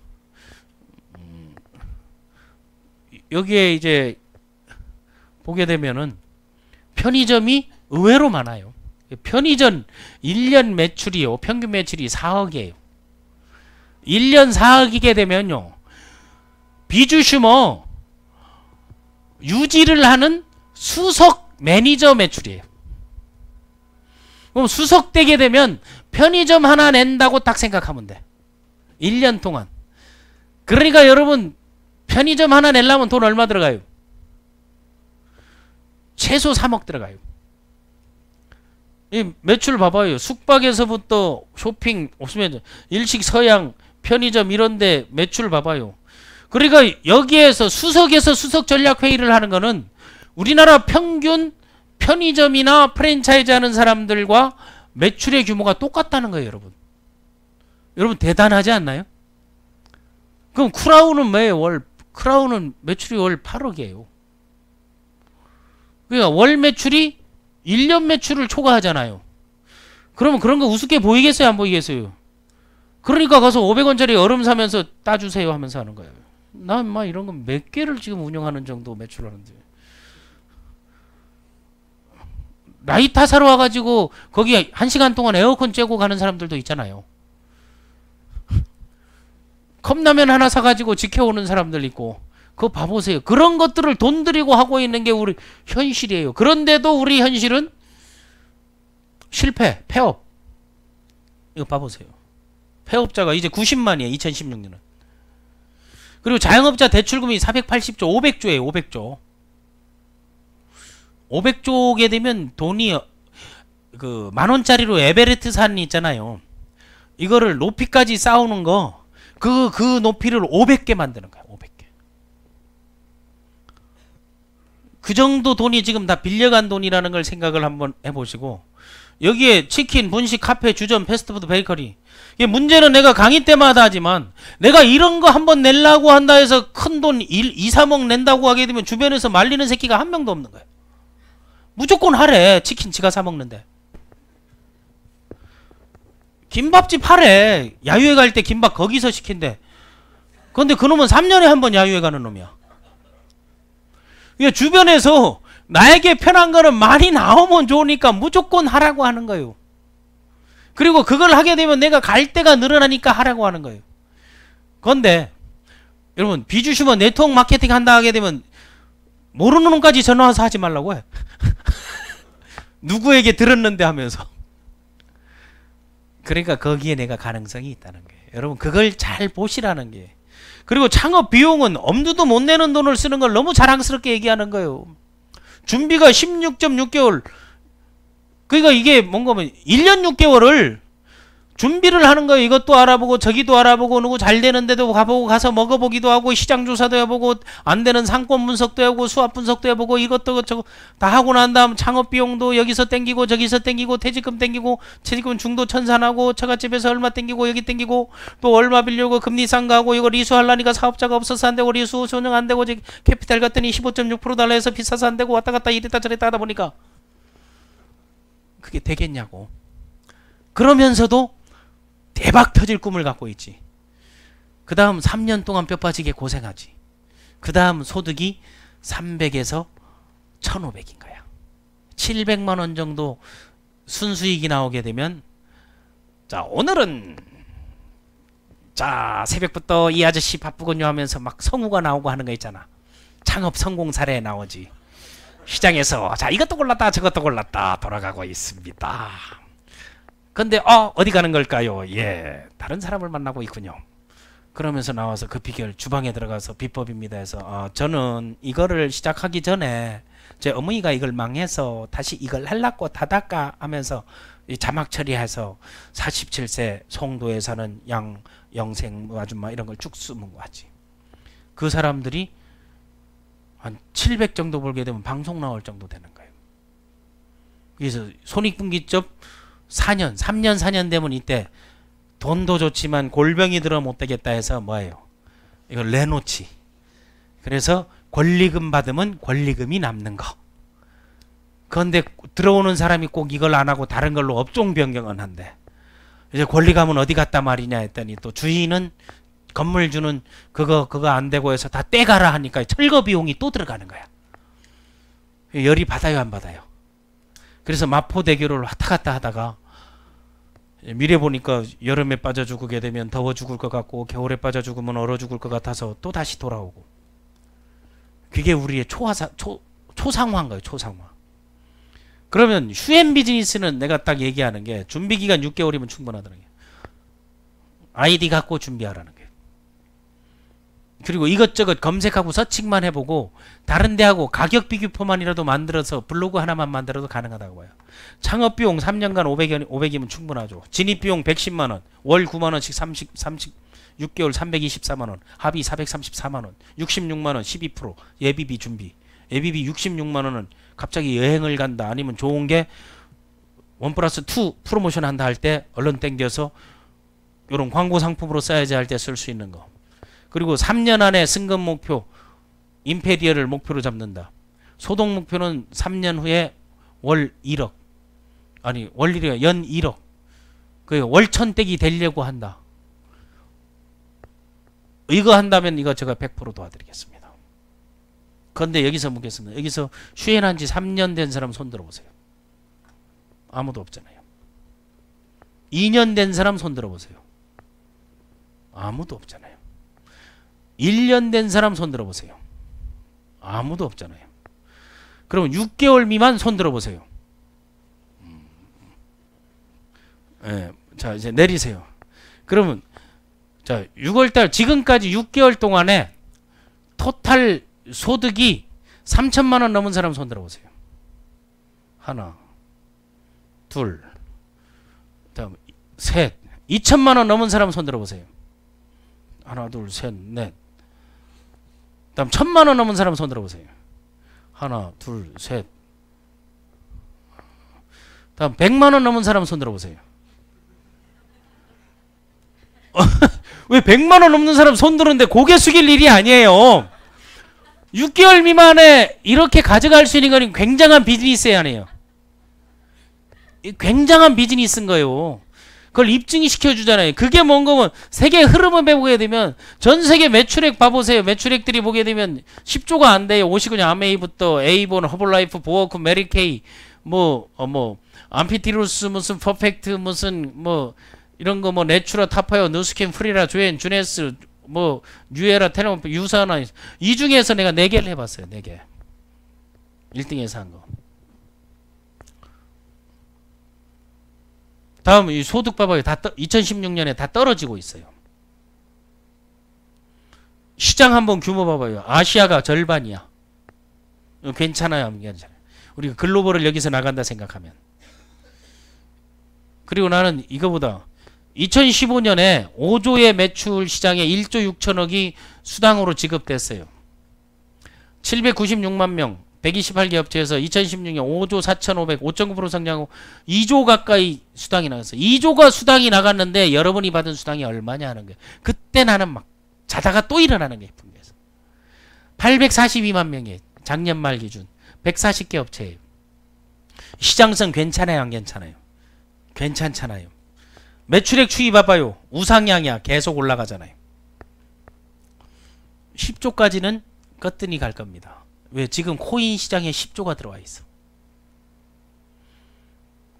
여기에 이제 보게 되면은 편의점이 의외로 많아요. 편의점 1년 매출이요, 평균 매출이 4억이에요. 1년 4억이게 되면요, 비주슈머 유지를 하는 수석 매니저 매출이에요. 그럼 수석 되게 되면 편의점 하나 낸다고 딱 생각하면 돼. 1년 동안. 그러니까 여러분, 편의점 하나 내려면 돈 얼마 들어가요? 최소 3억 들어가요. 이 매출 봐봐요. 숙박에서부터 쇼핑, 없으면 일식, 서양, 편의점 이런데 매출 봐봐요. 그러니까 여기에서 수석에서 수석 전략 회의를 하는 거는 우리나라 평균 편의점이나 프랜차이즈 하는 사람들과 매출의 규모가 똑같다는 거예요, 여러분. 여러분 대단하지 않나요? 그럼 크라운은 뭐예요? 크라운은 매출이 월 8억이에요. 그러니까 월 매출이 1년 매출을 초과하잖아요. 그러면 그런 거 우습게 보이겠어요, 안 보이겠어요? 그러니까 가서 500원짜리 얼음 사면서 따주세요 하면서 하는 거예요. 난 막 이런 거 몇 개를 지금 운영하는 정도 매출하는데. 라이터 사러 와가지고 거기 1시간 동안 에어컨 쬐고 가는 사람들도 있잖아요. 컵라면 하나 사가지고 지켜오는 사람들 있고. 그거 봐보세요. 그런 것들을 돈 들이고 하고 있는 게 우리 현실이에요. 그런데도 우리 현실은 실패, 폐업. 이거 봐보세요. 폐업자가 이제 90만이에요. 2016년은. 그리고 자영업자 대출금이 480조, 500조예요. 500조. 500조게 되면 돈이 그 만원짜리로 에베레스트 산 있잖아요. 이거를 높이까지 쌓아오는 거, 그 높이를 500개 만드는 거야. 500개. 그 정도 돈이 지금 다 빌려간 돈이라는 걸 생각을 한번 해보시고, 여기에 치킨, 분식, 카페, 주점, 패스트푸드, 베이커리. 이게 문제는 내가 강의 때마다 하지만, 내가 이런 거 한번 내려고 한다 해서 큰 돈 2, 3억 낸다고 하게 되면 주변에서 말리는 새끼가 한 명도 없는 거야. 무조건 하래. 치킨 지가 사 먹는데. 김밥집 하래. 야유회 갈 때 김밥 거기서 시킨대. 근데 그놈은 3년에 한 번 야유회 가는 놈이야. 주변에서 나에게 편한 거는 많이 나오면 좋으니까 무조건 하라고 하는 거예요. 그리고 그걸 하게 되면 내가 갈 데가 늘어나니까 하라고 하는 거예요. 그런데 여러분, 비주슈머 네트워크 마케팅 한다 하게 되면 모르는 놈까지 전화 와서 하지 말라고 해. 누구에게 들었는데 하면서. 그러니까 거기에 내가 가능성이 있다는 거예요. 여러분, 그걸 잘 보시라는 게. 그리고 창업 비용은 엄두도 못 내는 돈을 쓰는 걸 너무 자랑스럽게 얘기하는 거예요. 준비가 16.6개월. 그러니까 이게 뭔가 하면 1년 6개월을 준비를 하는 거예요. 이것도 알아보고 저기도 알아보고, 누구 잘 되는 데도 가보고, 가서 먹어보기도 하고, 시장 조사도 해보고, 안 되는 상권 분석도 해보고, 수합 분석도 해보고, 이것도 저거 다 하고 난 다음 창업 비용도 여기서 땡기고 저기서 땡기고, 퇴직금 땡기고, 퇴직금 중도 천산하고, 처갓집에서 얼마 땡기고, 여기 땡기고, 또 얼마 빌려고 금리 싼 거 하고, 이거 리수하려니까 사업자가 없어서 안 되고, 리수 조정 안 되고, 캐피탈 갔더니 15.6% 달러 해서 비싸서 안 되고, 왔다 갔다 이랬다 저랬다 하다 보니까 그게 되겠냐고. 그러면서도 대박 터질 꿈을 갖고 있지. 그 다음 3년 동안 뼈 빠지게 고생하지. 그 다음 소득이 300에서 1500인 거야. 700만원 정도 순수익이 나오게 되면, 자, 오늘은, 자, 새벽부터 이 아저씨 바쁘군요 하면서 막 성우가 나오고 하는 거 있잖아. 창업 성공 사례 나오지. 시장에서, 자, 이것도 골랐다 저것도 골랐다 돌아가고 있습니다. 근데 어디 가는 걸까요? 예, 다른 사람을 만나고 있군요. 그러면서 나와서 그 비결, 주방에 들어가서 비법입니다 해서, 저는 이거를 시작하기 전에 제 어머니가 이걸 망해서 다시 이걸 할라고 다닥까 하면서 이 자막 처리해서 47세 송도에 사는 영생 아줌마 이런 걸 쭉 쓰는 거 하지. 그 사람들이 한 700 정도 벌게 되면 방송 나올 정도 되는 거예요. 그래서 손익분기점 3년 4년 되면 이때 돈도 좋지만 골병이 들어 못 되겠다 해서 뭐예요? 이걸 내놓지. 그래서 권리금 받으면 권리금이 남는 거. 그런데 들어오는 사람이 꼭 이걸 안 하고 다른 걸로 업종 변경은 한대. 이제 권리금은 어디 갔다 말이냐 했더니 또 주인은 건물 주는 그거 안 되고 해서 다 떼가라 하니까 철거 비용이 또 들어가는 거야. 열이 받아요 안 받아요? 그래서 마포대교를 왔다 갔다 하다가 미래 보니까 여름에 빠져 죽게 되면 더워 죽을 것 같고, 겨울에 빠져 죽으면 얼어 죽을 것 같아서 또 다시 돌아오고. 그게 우리의 초상화인 거예요. 초상화. 그러면 휴엔 비즈니스는 내가 딱 얘기하는 게 준비기간 6개월이면 충분하다는 게, 아이디 갖고 준비하라는 게. 그리고 이것저것 검색하고 서칭만 해보고 다른 데하고 가격 비교표만이라도 만들어서 블로그 하나만 만들어도 가능하다고 봐요. 창업비용 3년간 500이면 충분하죠. 진입비용 110만원, 월 9만원씩 36개월 324만원, 합의 434만원, 66만원 12%, 예비비 준비. 예비비 66만원은 갑자기 여행을 간다, 아니면 좋은 게 1+2 프로모션 한다 할 때 얼른 땡겨서 이런 광고 상품으로 써야지 할 때 쓸 수 있는 거. 그리고 3년 안에 승급 목표, 임페리얼을 목표로 잡는다. 소득 목표는 3년 후에 월 1억. 아니, 월 1억, 연 1억. 그 월천댁이 되려고 한다. 이거 한다면 이거 제가 100% 도와드리겠습니다. 그런데 여기서 묻겠습니다. 여기서 휴엔한 지 3년 된 사람 손 들어보세요. 아무도 없잖아요. 2년 된 사람 손 들어보세요. 아무도 없잖아요. 1년 된 사람 손 들어보세요. 아무도 없잖아요. 그러면 6개월 미만 손 들어보세요. 예, 자 이제 내리세요. 그러면 자 6월달 지금까지 6개월 동안에 토탈 소득이 3천만 원 넘은 사람 손 들어보세요. 하나, 둘, 다음 셋. 2천만 원 넘은 사람 손 들어보세요. 하나, 둘, 셋, 넷. 다음 1,000만 원 넘은 사람 손 들어보세요. 하나, 둘, 셋. 다음 100만 원 넘은 사람 손 들어보세요. 왜 100만 원 넘는 사람 손 드는데 고개 숙일 일이 아니에요. 6개월 미만에 이렇게 가져갈 수 있는 건 굉장한 비즈니스 아니에요. 굉장한 비즈니스인 거예요. 그걸 입증이 시켜주잖아요. 그게 뭔 거면 세계 흐름을 배우게 되면 전 세계 매출액 봐보세요. 매출액들이 보게 되면 10조가 안 돼요. 오시그냐 아메이부터 에이본, 허블라이프, 보어크, 메리케이, 암피티루스, 무슨 퍼펙트, 무슨 이런 거 네추라, 타파요, 누스킨, 프리라, 조엔, 주네스, 뉴에라, 테레몬, 유사나 이 중에서 내가 4개를 해봤어요. 4개. 1등에서 한 거. 다음 이 소득 봐봐요. 2016년에 다 떨어지고 있어요. 시장 한번 규모 봐봐요. 아시아가 절반이야. 괜찮아요, 안 괜찮아요? 우리가 글로벌을 여기서 나간다 생각하면. 그리고 나는 이거보다 2015년에 5조의 매출 시장에 1조 6천억이 수당으로 지급됐어요. 796만 명, 128개 업체에서 2016년 5조 4,500, 5.9% 성장하고 2조 가까이 수당이 나갔어요. 2조가 수당이 나갔는데 여러분이 받은 수당이 얼마냐 하는 거예요. 그때 나는 막 자다가 또 일어나는 게 분명해서. 842만 명이에요. 작년 말 기준. 140개 업체예요. 시장성 괜찮아요, 안 괜찮아요? 괜찮잖아요. 매출액 추이 봐봐요. 우상향이야. 계속 올라가잖아요. 10조까지는 거뜬히 갈 겁니다. 왜? 지금 코인 시장에 10조가 들어와 있어.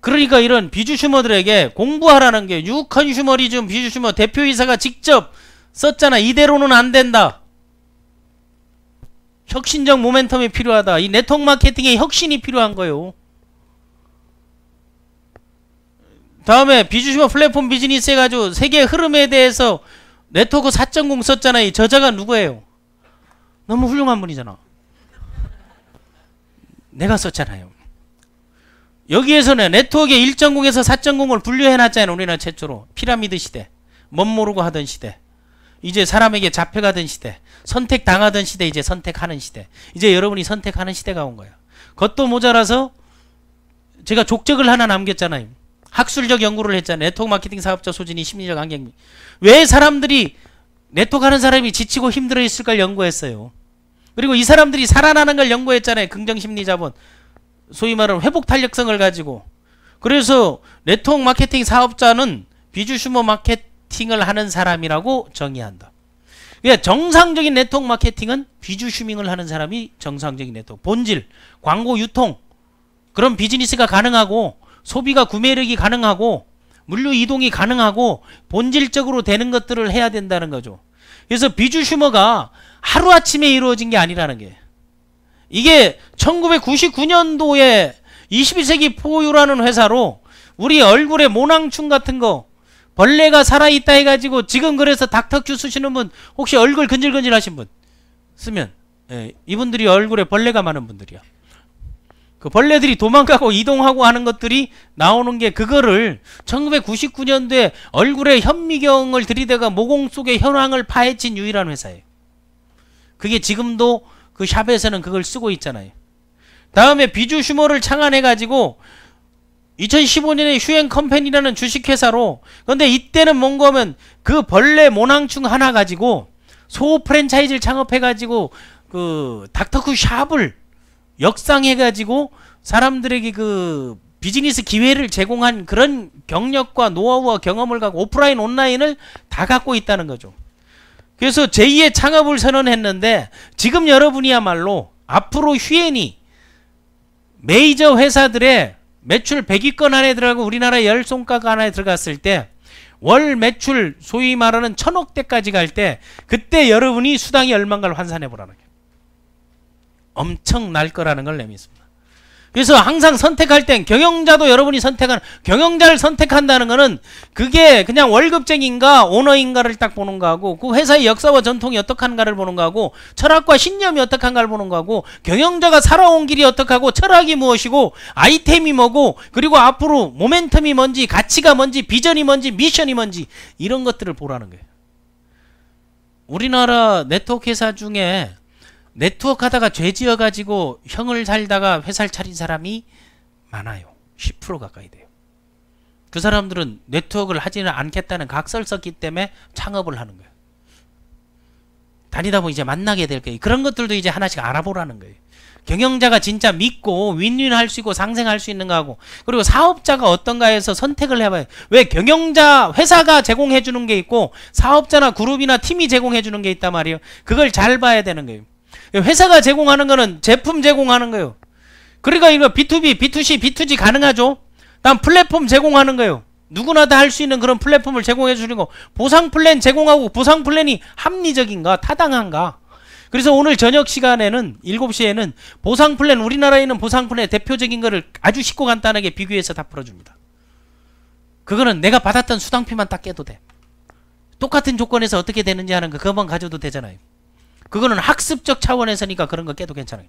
그러니까 이런 비주슈머들에게 공부하라는 게 뉴컨슈머리즘 비주슈머 대표이사가 직접 썼잖아. 이대로는 안 된다. 혁신적 모멘텀이 필요하다. 이 네트워크 마케팅에 혁신이 필요한 거예요. 다음에 비주슈머 플랫폼 비즈니스 해가지고 세계 흐름에 대해서 네트워크 4.0 썼잖아요. 이 저자가 누구예요? 너무 훌륭한 분이잖아. 내가 썼잖아요. 여기에서는 네트워크의 1.0에서 4.0을 분류해놨잖아요. 우리나라 최초로. 피라미드 시대. 멋 모르고 하던 시대. 이제 사람에게 잡혀가던 시대. 선택당하던 시대. 이제 선택하는 시대. 이제 여러분이 선택하는 시대가 온 거야. 그것도 모자라서 제가 족적을 하나 남겼잖아요. 학술적 연구를 했잖아요. 네트워크 마케팅 사업자 소진이 심리적 안경. 왜 사람들이 네트워크 하는 사람이 지치고 힘들어 있을까 연구했어요. 그리고 이 사람들이 살아나는 걸 연구했잖아요. 긍정심리자본. 소위 말하는 회복 탄력성을 가지고. 그래서 네트워크 마케팅 사업자는 비주슈머 마케팅을 하는 사람이라고 정의한다. 그러니까 정상적인 네트워크 마케팅은 비주슈밍을 하는 사람이 정상적인 네트워크. 본질, 광고 유통 그런 비즈니스가 가능하고 소비가 구매력이 가능하고 물류 이동이 가능하고 본질적으로 되는 것들을 해야 된다는 거죠. 그래서 비주슈머가 하루아침에 이루어진 게 아니라는 게. 이게 1999년도에 21세기 포유라는 회사로 우리 얼굴에 모낭충 같은 거 벌레가 살아있다 해가지고 지금 그래서 닥터큐 쓰시는 분 혹시 얼굴 근질근질 하신 분 쓰면 이분들이 얼굴에 벌레가 많은 분들이야. 그 벌레들이 도망가고 이동하고 하는 것들이 나오는 게 그거를 1999년도에 얼굴에 현미경을 들이대가 모공 속에 현황을 파헤친 유일한 회사예요. 그게 지금도 그 샵에서는 그걸 쓰고 있잖아요. 다음에 비주슈머를 창안해가지고 2015년에 휴앤컴퍼니라는 주식회사로 근데 이때는 뭔가 하면 그 벌레 모낭충 하나 가지고 소 프랜차이즈를 창업해가지고 그 닥터쿠 샵을 역상해가지고 사람들에게 그 비즈니스 기회를 제공한 그런 경력과 노하우와 경험을 갖고 오프라인 온라인을 다 갖고 있다는 거죠. 그래서 제2의 창업을 선언했는데 지금 여러분이야말로 앞으로 휴엔이 메이저 회사들의 매출 100위권 안에 들어가고 우리나라 10손가락 안에 들어갔을 때 월 매출 소위 말하는 1000억대까지 갈 때 그때 여러분이 수당이 얼마인가를 환산해 보라는 게 엄청 날 거라는 걸 내밌습니다. 그래서 항상 선택할 땐 경영자도 여러분이 선택하는, 경영자를 선택한다는 거는 그게 그냥 월급쟁인가 오너인가를 딱 보는 거하고, 그 회사의 역사와 전통이 어떡한가를 보는 거하고, 철학과 신념이 어떡한가를 보는 거하고, 경영자가 살아온 길이 어떡하고, 철학이 무엇이고, 아이템이 뭐고, 그리고 앞으로 모멘텀이 뭔지, 가치가 뭔지, 비전이 뭔지, 미션이 뭔지, 이런 것들을 보라는 거예요. 우리나라 네트워크 회사 중에 네트워크 하다가 죄 지어가지고 형을 살다가 회사를 차린 사람이 많아요. 10% 가까이 돼요. 그 사람들은 네트워크를 하지는 않겠다는 각서를 썼기 때문에 창업을 하는 거예요. 다니다 보면 이제 만나게 될 거예요. 그런 것들도 이제 하나씩 알아보라는 거예요. 경영자가 진짜 믿고 윈윈 할 수 있고 상생할 수 있는가 하고, 그리고 사업자가 어떤가 해서 선택을 해봐요. 왜 경영자 회사가 제공해 주는 게 있고 사업자나 그룹이나 팀이 제공해 주는 게 있단 말이에요. 그걸 잘 봐야 되는 거예요. 회사가 제공하는 거는 제품 제공하는 거예요. 그러니까 이거 B2B, B2C, B2G 가능하죠. 다음 플랫폼 제공하는 거예요. 누구나 다 할 수 있는 그런 플랫폼을 제공해 주는 거. 보상 플랜 제공하고, 보상 플랜이 합리적인가 타당한가. 그래서 오늘 저녁 시간에는 7시에는 보상 플랜, 우리나라에 있는 보상 플랜의 대표적인 거를 아주 쉽고 간단하게 비교해서 다 풀어줍니다. 그거는 내가 받았던 수당표만 딱 깨도 돼. 똑같은 조건에서 어떻게 되는지 하는 거 그것만 가져도 되잖아요. 그거는 학습적 차원에서니까 그런 거 깨도 괜찮아요.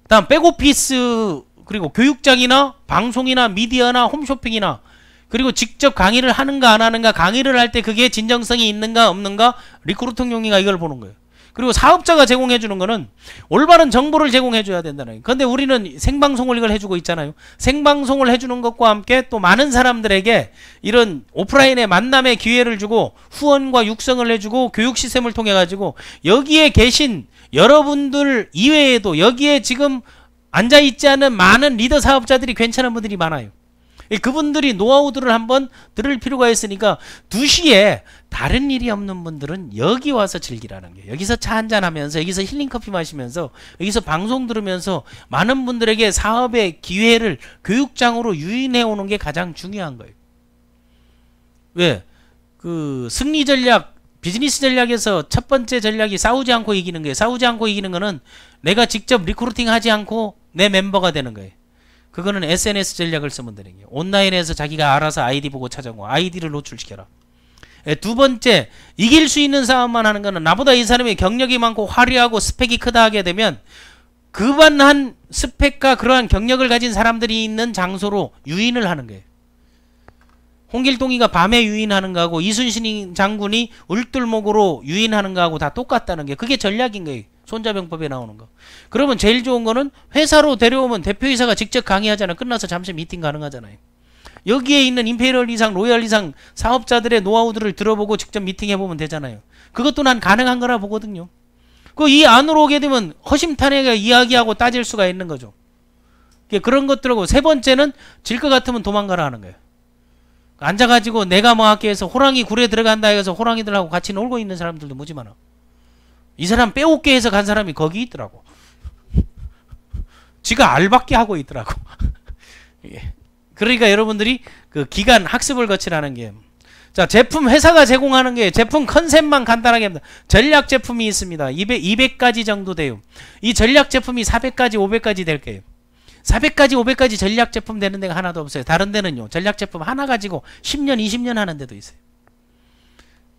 다음 백오피스, 그리고 교육장이나 방송이나 미디어나 홈쇼핑이나, 그리고 직접 강의를 하는가 안 하는가, 강의를 할 때 그게 진정성이 있는가 없는가, 리크루팅용인가, 이걸 보는 거예요. 그리고 사업자가 제공해 주는 거는 올바른 정보를 제공해 줘야 된다는 거예요. 근데 우리는 생방송을 이걸 해주고 있잖아요. 생방송을 해주는 것과 함께 또 많은 사람들에게 이런 오프라인의 만남의 기회를 주고 후원과 육성을 해주고 교육 시스템을 통해 가지고 여기에 계신 여러분들 이외에도 여기에 지금 앉아있지 않은 많은 리더 사업자들이 괜찮은 분들이 많아요. 그분들이 노하우들을 한번 들을 필요가 있으니까 2시에 다른 일이 없는 분들은 여기 와서 즐기라는 게, 여기서 차 한잔 하면서, 여기서 힐링 커피 마시면서, 여기서 방송 들으면서 많은 분들에게 사업의 기회를 교육장으로 유인해 오는 게 가장 중요한 거예요. 왜? 그 승리 전략, 비즈니스 전략에서 첫 번째 전략이 싸우지 않고 이기는 거예요. 싸우지 않고 이기는 거는 내가 직접 리크루팅 하지 않고 내 멤버가 되는 거예요. 그거는 SNS 전략을 쓰면 되는 거예요. 온라인에서 자기가 알아서 아이디 보고 찾아오고 아이디를 노출시켜라. 두 번째, 이길 수 있는 싸움만 하는 거는 나보다 이 사람이 경력이 많고 화려하고 스펙이 크다 하게 되면 그만한 스펙과 그러한 경력을 가진 사람들이 있는 장소로 유인을 하는 거예요. 홍길동이가 밤에 유인하는 거하고 이순신 장군이 울들목으로 유인하는 거하고 다 똑같다는 게, 그게 전략인 거예요. 손자병법에 나오는 거. 그러면 제일 좋은 거는 회사로 데려오면 대표이사가 직접 강의하잖아요. 끝나서 잠시 미팅 가능하잖아요. 여기에 있는 임페리얼 이상, 로얄 이상 사업자들의 노하우들을 들어보고 직접 미팅해보면 되잖아요. 그것도 난 가능한 거라 보거든요. 그 이 안으로 오게 되면 허심탄회하게 이야기하고 따질 수가 있는 거죠. 그런 것들하고, 세 번째는 질 것 같으면 도망가라 하는 거예요. 앉아가지고 내가 뭐 할게 해서 호랑이 굴에 들어간다 해서 호랑이들하고 같이 놀고 있는 사람들도 무지 많아. 이 사람 빼올게 해서 간 사람이 거기 있더라고. 지가 알밖에 하고 있더라고. 그러니까 여러분들이 그 기간 학습을 거치라는 게, 자, 제품 회사가 제공하는 게 제품 컨셉만 간단하게 합니다. 전략 제품이 있습니다. 200가지 정도 돼요. 이 전략 제품이 400가지, 500가지 될 거예요. 400가지, 500가지 전략 제품 되는 데가 하나도 없어요. 다른 데는요, 전략 제품 하나 가지고 10년, 20년 하는 데도 있어요.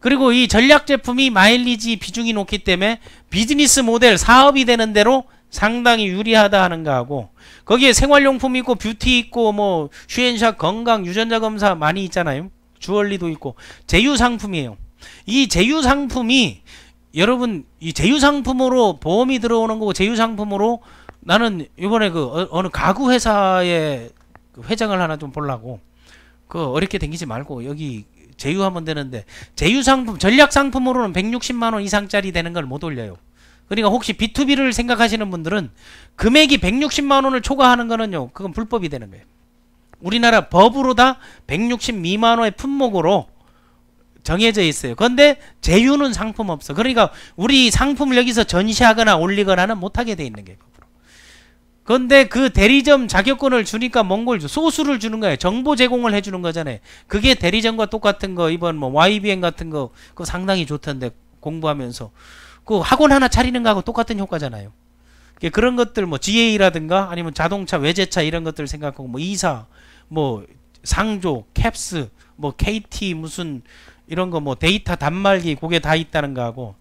그리고 이 전략 제품이 마일리지 비중이 높기 때문에 비즈니스 모델, 사업이 되는 대로 상당히 유리하다 하는 거하고, 거기에 생활용품이 있고 뷰티 있고 뭐 슈앤샵, 건강, 유전자 검사 많이 있잖아요. 주얼리도 있고 제휴상품이에요. 이 제휴상품이, 여러분, 이 제휴상품으로 보험이 들어오는 거고, 제휴상품으로 나는 이번에 그 어느 가구 회사에 회장을 하나 좀 보려고, 그 어렵게 댕기지 말고 여기 제휴하면 되는데, 제휴상품, 전략상품으로는 160만원 이상짜리 되는 걸 못 올려요. 그러니까 혹시 B2B를 생각하시는 분들은 금액이 160만원을 초과하는 거는요, 그건 불법이 되는 거예요. 우리나라 법으로 다 160 미만원의 품목으로 정해져 있어요. 그런데 제휴는 상품 없어. 그러니까 우리 상품을 여기서 전시하거나 올리거나는 못하게 돼 있는 거예요. 그런데 그 대리점 자격권을 주니까 몽골 소수를 주는 거예요. 정보 제공을 해주는 거잖아요. 그게 대리점과 똑같은 거, 이번 뭐 YBN 같은 거, 그거 상당히 좋던데 공부하면서 그 학원 하나 차리는 거하고 똑같은 효과잖아요. 그런 것들 뭐 GA라든가 아니면 자동차, 외제차 이런 것들 생각하고 뭐 이사, 뭐 상조, 캡스, 뭐 KT 무슨 이런 거 뭐 데이터 단말기 그게 다 있다는 거 하고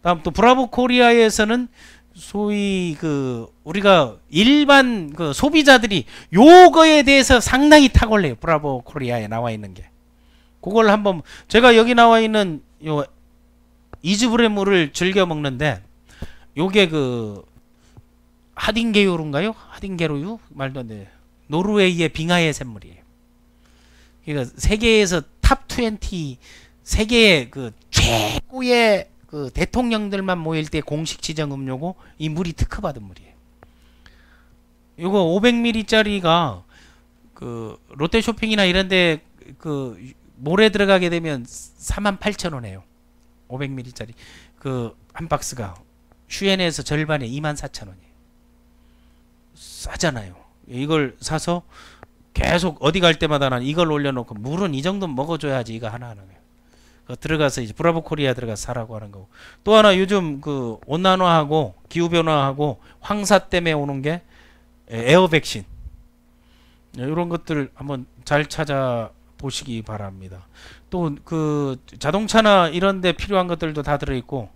다음 또 브라보 코리아에서는 소위 그 우리가 일반 그 소비자들이 요거에 대해서 상당히 탁월해요. 브라보 코리아에 나와 있는 게. 그걸 한번 제가 여기 나와 있는 요 이즈브레물을 즐겨 먹는데 요게 그 하딩게요루인가요? 하딩게로유? 말도 안 돼. 노르웨이의 빙하의 샘물이에요. 그러니까 세계에서 탑 20 세계의 그 최고의 그 대통령들만 모일 때 공식 지정 음료고 이 물이 특허받은 물이에요. 요거 500ml짜리가 그 롯데쇼핑이나 이런데 그 몰에 들어가게 되면 48,000원이에요. 500ml짜리 그 한 박스가 슈엔에서 절반에 24,000원이에요. 싸잖아요. 이걸 사서 계속 어디 갈 때마다 난 이걸 올려놓고 물은 이 정도는 먹어줘야지 이거 하나하나 들어가서 이제 브라보 코리아 들어가서 사라고 하는 거고 또 하나 요즘 그 온난화하고 기후변화하고 황사 때문에 오는 게 에어 백신 이런 것들 한번 잘 찾아 보시기 바랍니다. 또 그 자동차나 이런 데 필요한 것들도 다 들어있고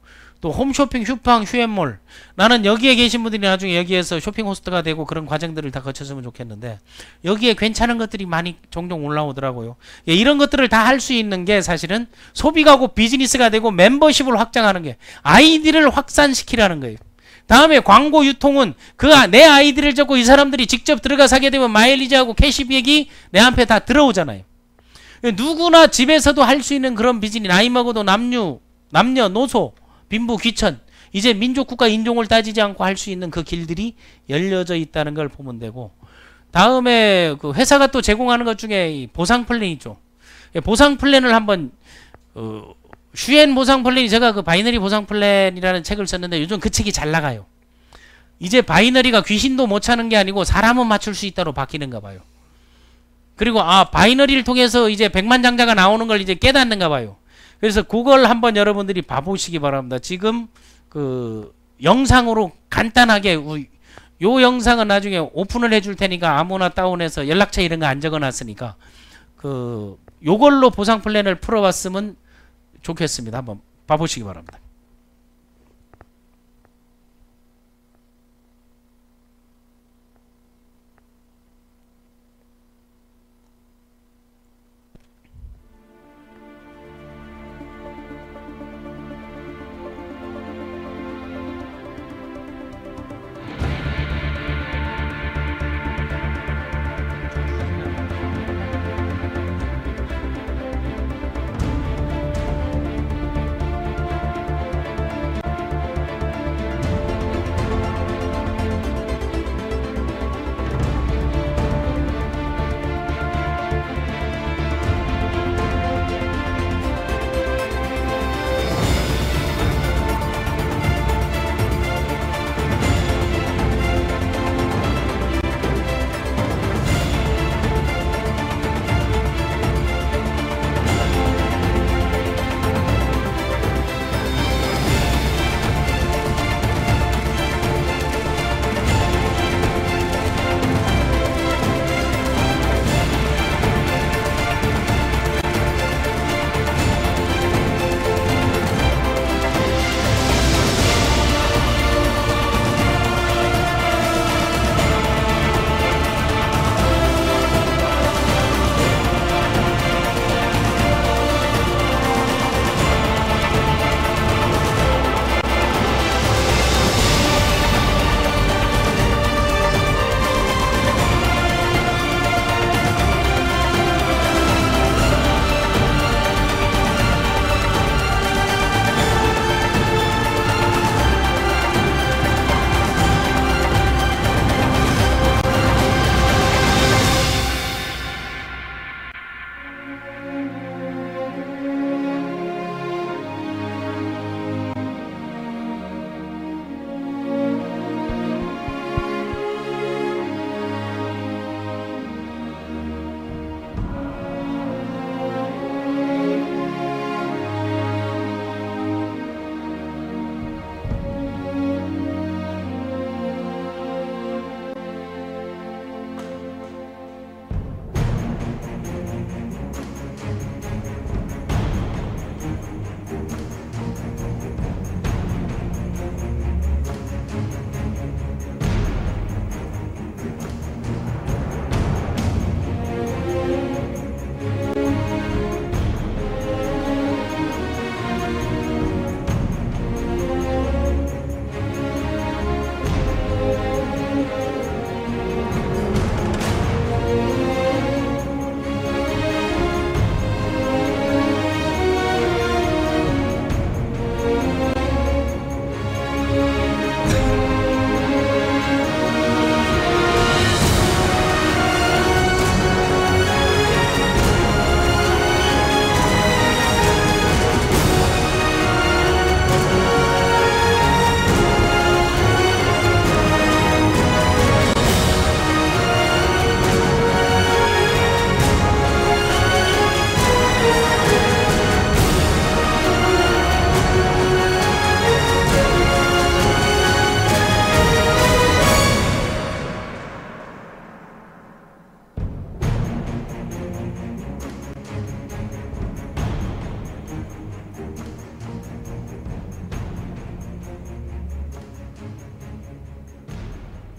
또 홈쇼핑, 휴팡, 휴앤몰 나는 여기에 계신 분들이 나중에 여기에서 쇼핑 호스트가 되고 그런 과정들을 다 거쳤으면 좋겠는데 여기에 괜찮은 것들이 많이 종종 올라오더라고요. 예, 이런 것들을 다 할 수 있는 게 사실은 소비가고 비즈니스가 되고 멤버십을 확장하는 게 아이디를 확산시키라는 거예요. 다음에 광고 유통은 그 내 아이디를 적고 이 사람들이 직접 들어가 사게 되면 마일리지하고 캐시백이 내 앞에 다 들어오잖아요. 누구나 집에서도 할 수 있는 그런 비즈니스 나이 먹어도 남녀, 노소 빈부 귀천 이제 민족국가 인종을 따지지 않고 할 수 있는 그 길들이 열려져 있다는 걸 보면 되고 다음에 그 회사가 또 제공하는 것 중에 이 보상 플랜 있죠. 보상 플랜을 한번 슈엔 보상 플랜이 제가 그 바이너리 보상 플랜이라는 책을 썼는데 요즘 그 책이 잘 나가요. 이제 바이너리가 귀신도 못 차는 게 아니고 사람은 맞출 수 있다로 바뀌는가 봐요. 그리고 바이너리를 통해서 이제 백만장자가 나오는 걸 이제 깨닫는가 봐요. 그래서 그걸 한번 여러분들이 봐보시기 바랍니다. 지금 그 영상으로 간단하게 요 영상은 나중에 오픈을 해줄 테니까 아무나 다운해서 연락처 이런 거 안 적어놨으니까 그 요걸로 보상 플랜을 풀어봤으면 좋겠습니다. 한번 봐보시기 바랍니다.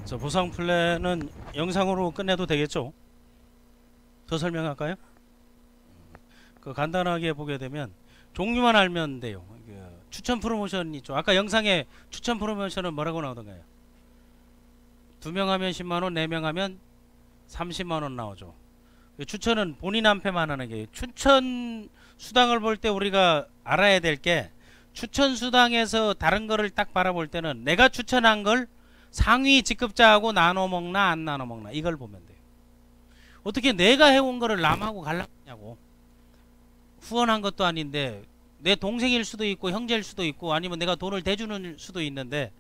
그래서 보상 플랜은 영상으로 끝내도 되겠죠? 더 설명할까요? 그 간단하게 보게 되면 종류만 알면 돼요. 추천 프로모션 있죠. 아까 영상에 추천 프로모션은 뭐라고 나오던가요? 2명 하면 10만원, 4명 하면 30만원 나오죠. 추천은 본인한테만 하는 게, 추천 수당을 볼 때 우리가 알아야 될 게, 추천 수당에서 다른 거를 딱 바라볼 때는 내가 추천한 걸 상위 직급자하고 나눠 먹나 안 나눠 먹나 이걸 보면 돼요. 어떻게 내가 해온 거를 남하고 갈라냐고. 후원한 것도 아닌데 내 동생일 수도 있고 형제일 수도 있고 아니면 내가 돈을 대주는 수도 있는데,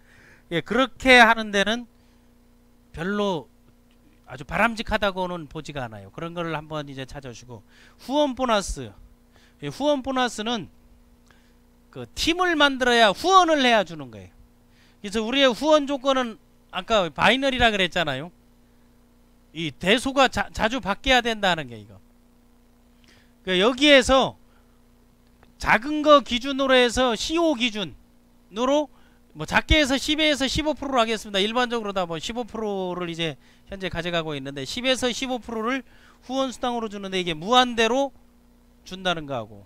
예, 그렇게 하는 데는 별로 아주 바람직하다고는 보지가 않아요. 그런 거를 한번 이제 찾아주고, 후원 보너스. 예, 후원 보너스는 그 팀을 만들어야 후원을 해야 주는 거예요. 그래서 우리의 후원 조건은 아까 바이너리라 그랬잖아요. 이 대소가 자주 바뀌어야 된다는 게 이거. 그러니까 여기에서 작은 거 기준으로 해서 CO 기준으로 뭐 작게 해서 10에서 15%로 하겠습니다. 일반적으로 다 뭐 15%를 이제 현재 가져가고 있는데 10에서 15%를 후원 수당으로 주는데 이게 무한대로 준다는 거하고,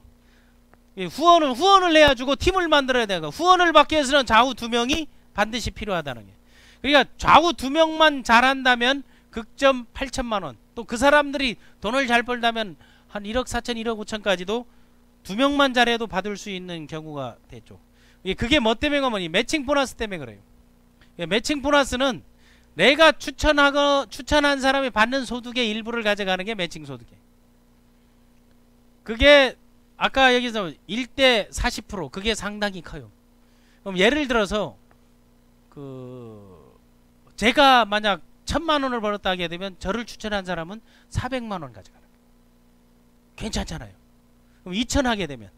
후원을 해야 주고 팀을 만들어야 되는 거. 후원을 받기 위해서는 좌우 2명이 반드시 필요하다는 게. 그러니까 좌우 2명만 잘한다면 극점 8천만원. 또 그 사람들이 돈을 잘 벌다면 한 1억 4천, 1억 5천까지도 2명만 잘해도 받을 수 있는 경우가 됐죠. 그게 뭐 때문에 그러니 매칭 보너스 때문에 그래요. 매칭 보너스는 내가 추천한 사람이 받는 소득의 일부를 가져가는 게 매칭 소득이에요. 그게 아까 여기서 1대 40%, 그게 상당히 커요. 그럼 예를 들어서 제가 만약 1000만원을 벌었다 하게 되면 저를 추천한 사람은 400만원 가져가는 거예요. 괜찮잖아요. 그럼 2000 하게 되면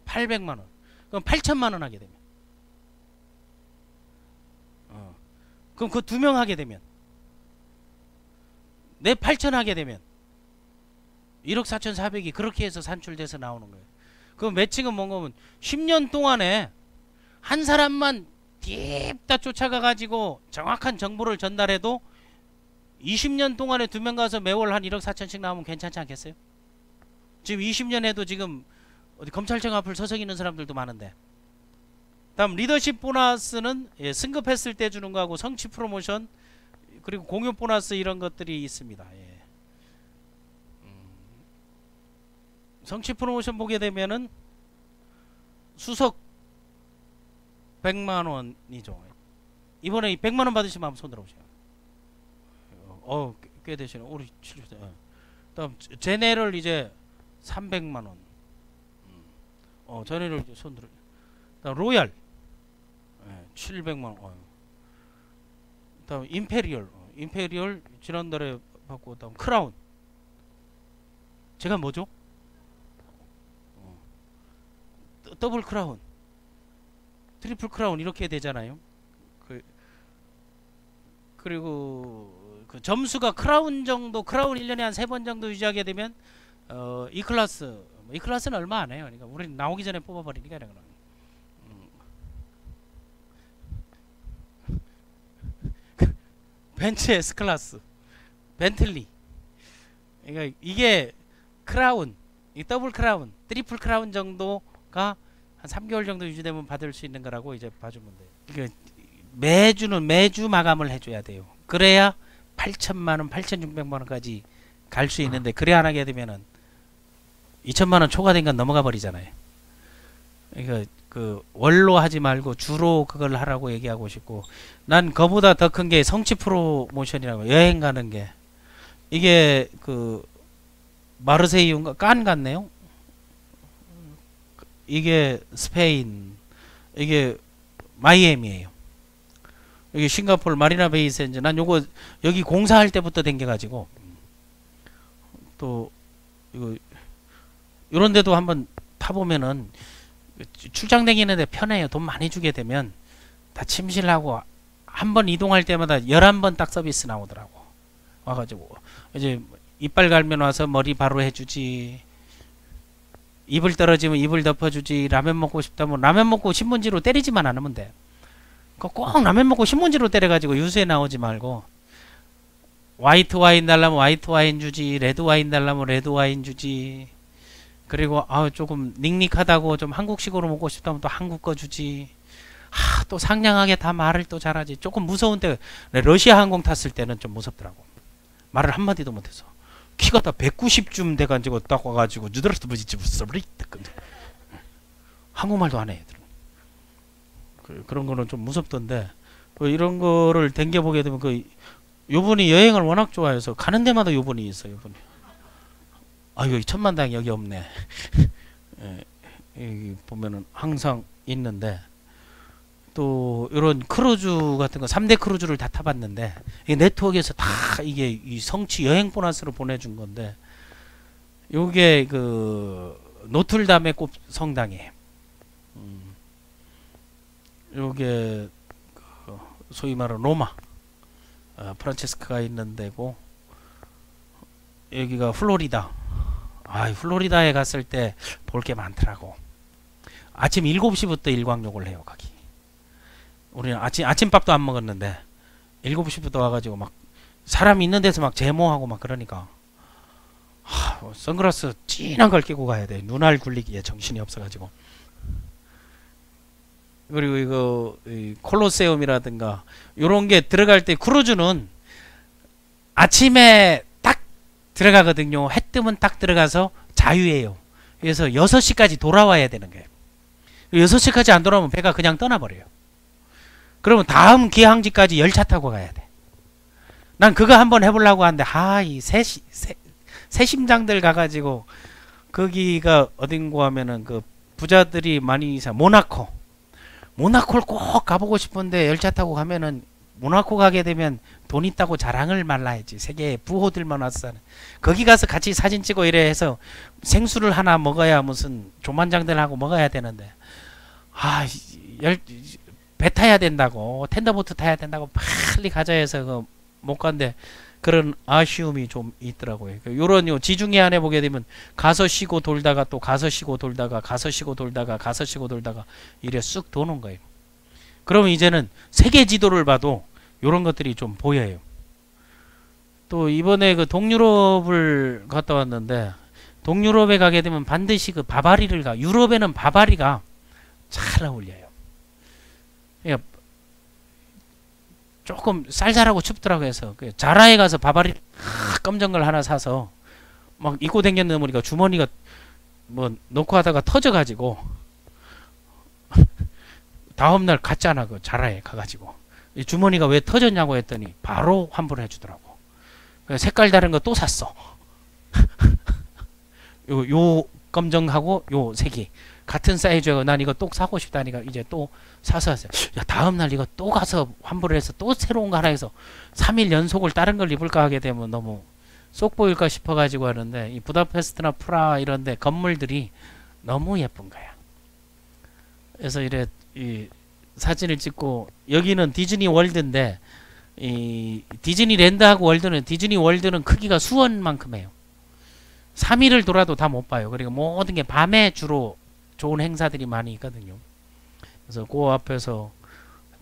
800만원, 그럼 8000만원 하게 되면, 그럼 그 2명 하게 되면, 내 8000 하게 되면 1억 4400이 그렇게 해서 산출돼서 나오는 거예요. 그럼 매칭은 뭔가 10년 동안에 한 사람만 딥다 쫓아가 가지고 정확한 정보를 전달해도 20년 동안에 2명 가서 매월 한 1억 4천씩 나오면 괜찮지 않겠어요? 지금 20년 해도 지금 어디 검찰청 앞을 서성 있는 사람들도 많은데. 다음 리더십 보너스는 승급했을 때 주는 거하고 성취 프로모션 그리고 공유 보너스 이런 것들이 있습니다. 성취 프로모션 보게 되면은 수석 100만원이죠. 이번에 100만원 받으시면 한번 손 들어보세요. 꽤 되시네. 우리 70대. 다음 제네럴 이제 300만원. 제네럴 이제 손 들어. 다음 로얄 700만원. 다음 임페리얼 지난달에 받고, 다음 크라운. 제가 뭐죠? 더블 크라운, 트리플 크라운 이렇게 되잖아요. 그리고 그 점수가 크라운 정도, 크라운 1년에 한 3번 정도 유지하게 되면 E클래스, E클래스는 얼마 안 해요. 그러니까 우리는 나오기 전에 뽑아버리니까 이런 거는. 벤츠 S클래스, 벤틀리. 그러니까 이게 크라운, 이 더블 크라운, 트리플 크라운 정도가 한 3개월 정도 유지되면 받을 수 있는 거라고 이제 봐주면 돼요. 이게 매주 마감을 해줘야 돼요. 그래야 8천만원, 8600만원까지 갈 수 있는데, 그래 안 하게 되면은 2000만원 초과된 건 넘어가 버리잖아요. 그러니까 그 월로 하지 말고 주로 그걸 하라고 얘기하고 싶고, 난 그보다 더 큰 게 성취 프로모션이라고, 여행 가는 게. 이게 그 마르세유인가 깐 같네요. 이게 스페인, 이게 마이애미예요. 여기 싱가포르 마리나 베이 샌즈. 난 요거 여기 공사할 때부터 댕겨가지고, 또 이거 요런 데도 한번 타보면은 출장 다니는데 편해요. 돈 많이 주게 되면 다 침실하고 한 번 이동할 때마다 11번 딱 서비스 나오더라고. 와가지고 이제 이빨 갈면 와서 머리 바로 해주지, 이불 떨어지면 이불 덮어주지, 라면 먹고 싶다면 라면 먹고 신문지로 때리지만 않으면 돼. 꼭 라면 먹고 신문지로 때려가지고 유수에 나오지 말고 화이트 와인 달라면 화이트 와인 주지, 레드 와인 달라면 레드 와인 주지. 그리고 조금 닝닝하다고 좀 한국식으로 먹고 싶다면 또 한국 거 주지. 또 상냥하게 다 말을 또 잘하지. 조금 무서운데 러시아 항공 탔을 때는 좀 무섭더라고. 말을 한마디도 못해서 키가 다 190쯤 돼가지고 딱 와가지고 누드러스 부지지 무서리 한국말도 안 해. 그런 거는 좀 무섭던데 이런 거를 댕겨보게 되면 요분이 여행을 워낙 좋아해서 가는 데마다 요분이 있어. 요분이 여기 천만다행 여기 없네. 예, 여기 보면은 항상 있는데 또 이런 크루즈 같은 거 3대 크루즈를 다 타봤는데 이 네트워크에서 다 이게 이 성취 여행 보너스로 보내준 건데 요게 노틀담의 꼭 성당이에요. 요게 소위 말하는 로마 프란체스카가 있는 데고 여기가 플로리다. 플로리다에 갔을 때 볼 게 많더라고. 아침 7시부터 일광욕을 해요. 거기 우리는 아침밥도 안 먹었는데 7시부터 와가지고 막 사람 있는 데서 막 제모하고 막 그러니까 선글라스 진한 걸 끼고 가야 돼. 눈알 굴리기에 정신이 없어가지고. 그리고 이거 콜로세움이라든가 요런 게 들어갈 때 크루즈는 아침에 딱 들어가거든요. 해 뜨면 딱 들어가서 자유예요. 그래서 6시까지 돌아와야 되는 거예요. 6시까지 안 돌아오면 배가 그냥 떠나버려요. 그러면 다음 기항지까지 열차 타고 가야 돼. 난 그거 한번 해보려고 하는데 이 새심장들 가가지고 거기가 어딘고 하면은 부자들이 많이 모나코를 꼭 가보고 싶은데 열차 타고 가면은 모나코 가게 되면 돈 있다고 자랑을 말라야지. 세계 부호들만 와서 사는. 거기 가서 같이 사진 찍고 이래 해서 생수를 하나 먹어야 무슨 조만장들하고 먹어야 되는데 배 타야 된다고 텐더보트 타야 된다고 빨리 가자 해서 못 간데 그런 아쉬움이 좀 있더라고요. 요런 지중해 안에 보게 되면 가서 쉬고 돌다가 또 가서 쉬고 돌다가 가서 쉬고 돌다가 가서 쉬고 돌다가 이래 쑥 도는 거예요. 그러면 이제는 세계 지도를 봐도 요런 것들이 좀 보여요. 또 이번에 동유럽을 갔다 왔는데 동유럽에 가게 되면 반드시 바바리를 가. 유럽에는 바바리가 잘 어울려요. 그러니까 조금 쌀쌀하고 춥더라고 해서 자라에 가서 바바리 검정 걸 하나 사서 막 입고 댕겼는데 보니까 주머니가 뭐 놓고 하다가 터져가지고 다음날 갔잖아. 자라에 가가지고 이 주머니가 왜 터졌냐고 했더니 바로 환불을 해주더라고. 색깔 다른 거 또 샀어. 요 검정하고 요 색이 같은 사이즈고 난 이거 또 사고 싶다니까 이제 또 사서 다음날 이거 또 가서 환불을 해서 또 새로운 거 하나 해서 3일 연속을 다른 걸 입을까 하게 되면 너무 쏙 보일까 싶어가지고 하는데 이 부다페스트나 프라 이런데 건물들이 너무 예쁜 거야. 그래서 이래 이 사진을 찍고 여기는 디즈니 월드인데 이 디즈니랜드하고 월드는 디즈니 월드는 크기가 수원만큼 해요. 3일을 돌아도 다 못 봐요. 그리고 모든 게 밤에 주로 좋은 행사들이 많이 있거든요. 그래서 그 앞에서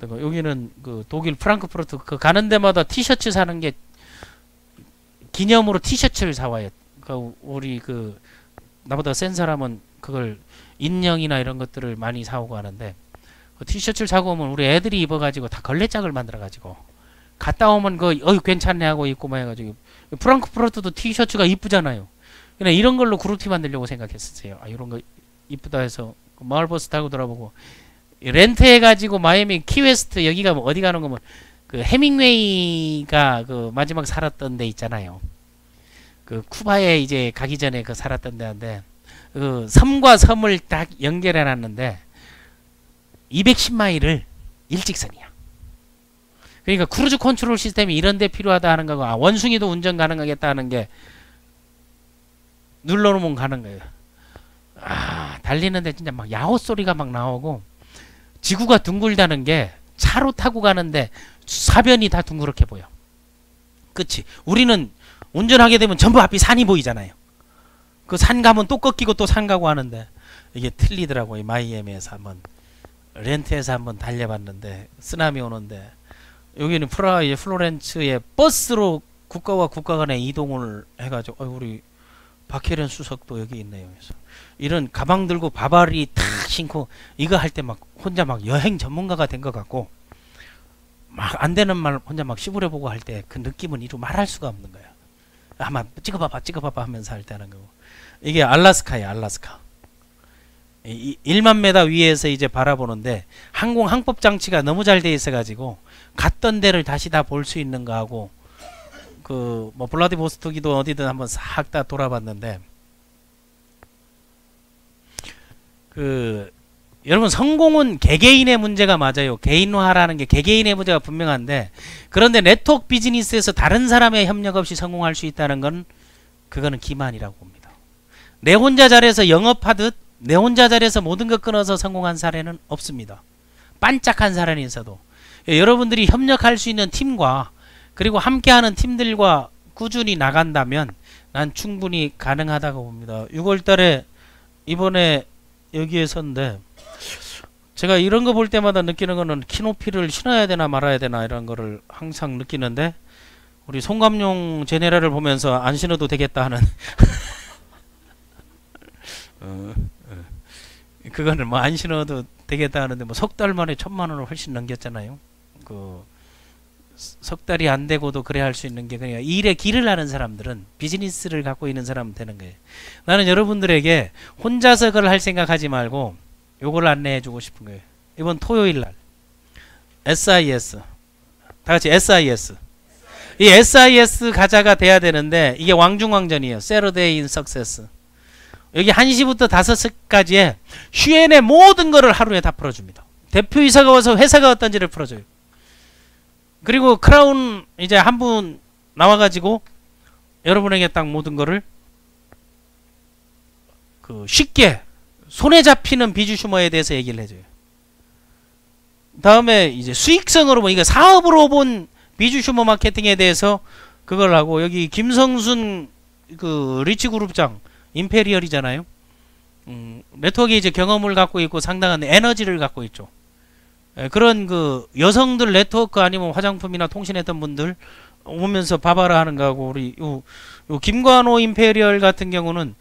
여기는 독일 프랑크푸르트 가는 데마다 티셔츠 사는 게 기념으로 티셔츠를 사와요. 우리 나보다 센 사람은 그걸 인형이나 이런 것들을 많이 사오고 하는데 티셔츠를 사고 오면 우리 애들이 입어가지고 다 걸레짝을 만들어가지고 갔다 오면 괜찮네 하고 입고 막 해가지고 프랑크푸르트도 티셔츠가 이쁘잖아요. 그냥 이런 걸로 그룹티 만들려고 생각했었어요. 이런 거 이쁘다 해서 마을버스 타고 돌아보고 렌트해가지고 마이애미 키웨스트 여기가 어디 가는 거면 해밍웨이가 마지막 살았던 데 있잖아요. 쿠바에 이제 가기 전에 살았던 데인데 섬과 섬을 딱 연결해 놨는데 210마일을 일직선이야. 그러니까 크루즈 컨트롤 시스템이 이런 데 필요하다 하는 거고 원숭이도 운전 가능하겠다 하는 게 눌러놓으면 가는 거예요. 달리는데 진짜 막 야호 소리가 막 나오고 지구가 둥글다는 게 차로 타고 가는데 사변이 다 둥그렇게 보여. 그치? 우리는 운전하게 되면 전부 앞이 산이 보이잖아요. 그 산 가면 또 꺾이고 또 산 가고 하는데 이게 틀리더라고요. 마이애미에서 한번 렌트해서 한번 달려봤는데 쓰나미 오는데 여기는 프라하의 플로렌츠에 버스로 국가와 국가 간에 이동을 해가지고 우리 박혜련 수석도 여기 있네요. 그래서 이런 가방 들고 바바리 탁 신고 이거 할 때 막 혼자 막 여행 전문가가 된 것 같고 막 안 되는 말 혼자 막 씹으려보고 할 때 그 느낌은 이루 말할 수가 없는 거야. 아마 찍어봐봐 하면서 할 때 하는 거고. 이게 알라스카예요. 알라스카. 1만 메다 위에서 이제 바라보는데 항공 항법 장치가 너무 잘 돼 있어가지고 갔던 데를 다시 다 볼 수 있는 거하고 그 뭐 블라디보스토크도 어디든 한번 싹 다 돌아봤는데 그 여러분 성공은 개개인의 문제가 맞아요. 개인화라는 게 개개인의 문제가 분명한데 그런데 네트워크 비즈니스에서 다른 사람의 협력 없이 성공할 수 있다는 건 그거는 기만이라고 봅니다. 내 혼자 잘해서 영업하듯 내 혼자 잘해서 모든 것 끊어서 성공한 사례는 없습니다. 반짝한 사례는 있어도 여러분들이 협력할 수 있는 팀과 그리고 함께하는 팀들과 꾸준히 나간다면 난 충분히 가능하다고 봅니다. 6월달에 이번에 여기에서인데 제가 이런 거 볼 때마다 느끼는 거는 키높이를 신어야 되나 말아야 되나 이런 거를 항상 느끼는데 우리 송감용 제네랄을 보면서 안 신어도 되겠다 하는 그거는 뭐 안 신어도 되겠다 하는데 뭐 석 달 만에 1,000만 원을 훨씬 넘겼잖아요. 그 석 달이 안 되고도 그래 할 수 있는 게 그냥 일에 길을 아는 사람들은 비즈니스를 갖고 있는 사람은 되는 거예요. 나는 여러분들에게 혼자서 그걸 할 생각하지 말고 요걸 안내해 주고 싶은 거예요. 이번 토요일 날 SIS 다 같이 SIS 이 SIS 가자가 돼야 되는데 이게 왕중왕전이에요. Saturday in Success. 여기 1시부터 5시까지에 휴엔의 모든 거를 하루에 다 풀어줍니다. 대표이사가 와서 회사가 어떤지를 풀어줘요. 그리고 크라운 이제 한 분 나와가지고 여러분에게 딱 모든 거를 그 쉽게 손에 잡히는 비주슈머에 대해서 얘기를 해줘요. 다음에 이제 수익성으로 뭐 이거 사업으로 본 비주슈머 마케팅에 대해서 그걸 하고 여기 김성순 그 리치 그룹장 임페리얼이잖아요. 네트워크에 이제 경험을 갖고 있고 상당한 에너지를 갖고 있죠. 그런 그 여성들 네트워크 아니면 화장품이나 통신했던 분들 오면서 바바라 하는 거하고 우리 요 김관호 임페리얼 같은 경우는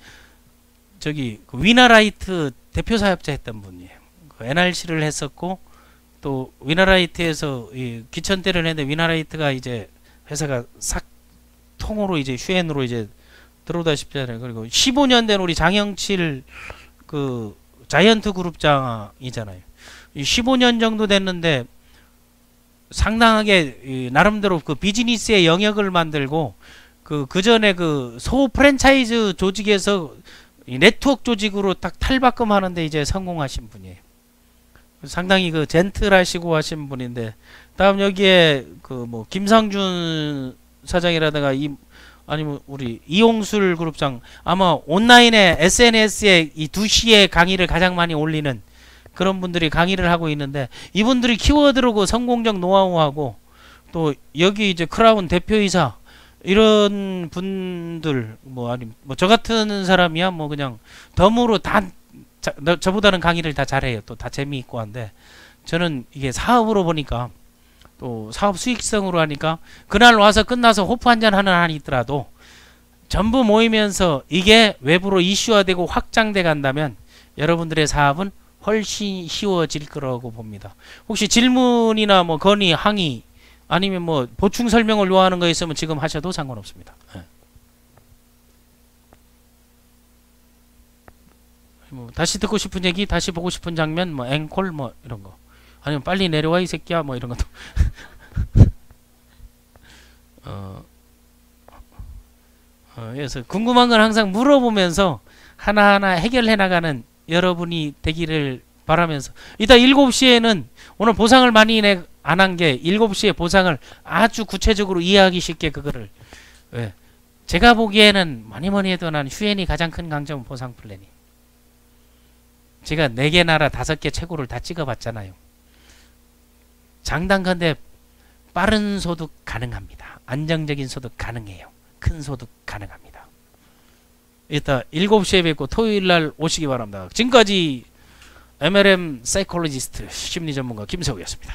저기 그 위나라이트 대표 사업자 했던 분이에요. 그 NRC를 했었고 또 위나라이트에서 이 기천대를 했는데 위나라이트가 이제 회사가 싹 통으로 이제 휴엔으로 이제 들어오다시피 하잖아요. 그리고 15년 된 우리 장영칠 그 자이언트 그룹장이잖아요. 15년 정도 됐는데 상당하게 나름대로 그 비즈니스의 영역을 만들고 그 전에 그 소 프랜차이즈 조직에서 이 네트워크 조직으로 딱 탈바꿈하는데 이제 성공하신 분이에요. 상당히 그 젠틀하시고 하신 분인데 다음 여기에 그 뭐 김상준 사장이라든가 아니면 우리 이용술 그룹장 아마 온라인에 SNS에 이 2시에 강의를 가장 많이 올리는 그런 분들이 강의를 하고 있는데 이분들이 키워드로 그 성공적 노하우하고 또 여기 이제 크라운 대표이사 이런 분들 뭐 아니 뭐 저 같은 사람이야 뭐 그냥 덤으로 다 저보다는 강의를 다 잘해요. 또 다 재미있고 한데 저는 이게 사업으로 보니까 또 사업 수익성으로 하니까 그날 와서 끝나서 호프 한잔 하는 한이 있더라도 전부 모이면서 이게 외부로 이슈화되고 확장돼 간다면 여러분들의 사업은 훨씬 쉬워질 거라고 봅니다. 혹시 질문이나 뭐 건의, 항의 아니면 뭐 보충 설명을 요하는 거 있으면 지금 하셔도 상관없습니다. 뭐 다시 듣고 싶은 얘기, 다시 보고 싶은 장면, 뭐 앵콜 뭐 이런 거. 아니면 빨리 내려와 이 새끼야 뭐 이런 것도. 그래서 궁금한 건 항상 물어보면서 하나하나 해결해 나가는 여러분이 되기를 바라면서 이따 7시에는 오늘 보상을 많이 안 한 게 7시에 보상을 아주 구체적으로 이해하기 쉽게 그거를 제가 보기에는 뭐니 해도 난 휴엔이 가장 큰 강점은 보상 플랜이 제가 4개 나라 5개 최고를 다 찍어봤잖아요. 장단컨대 빠른 소득 가능합니다. 안정적인 소득 가능해요. 큰 소득 가능합니다. 이따 7시에 뵙고 토요일날 오시기 바랍니다. 지금까지 MLM 사이콜로지스트 심리 전문가 김세욱이었습니다.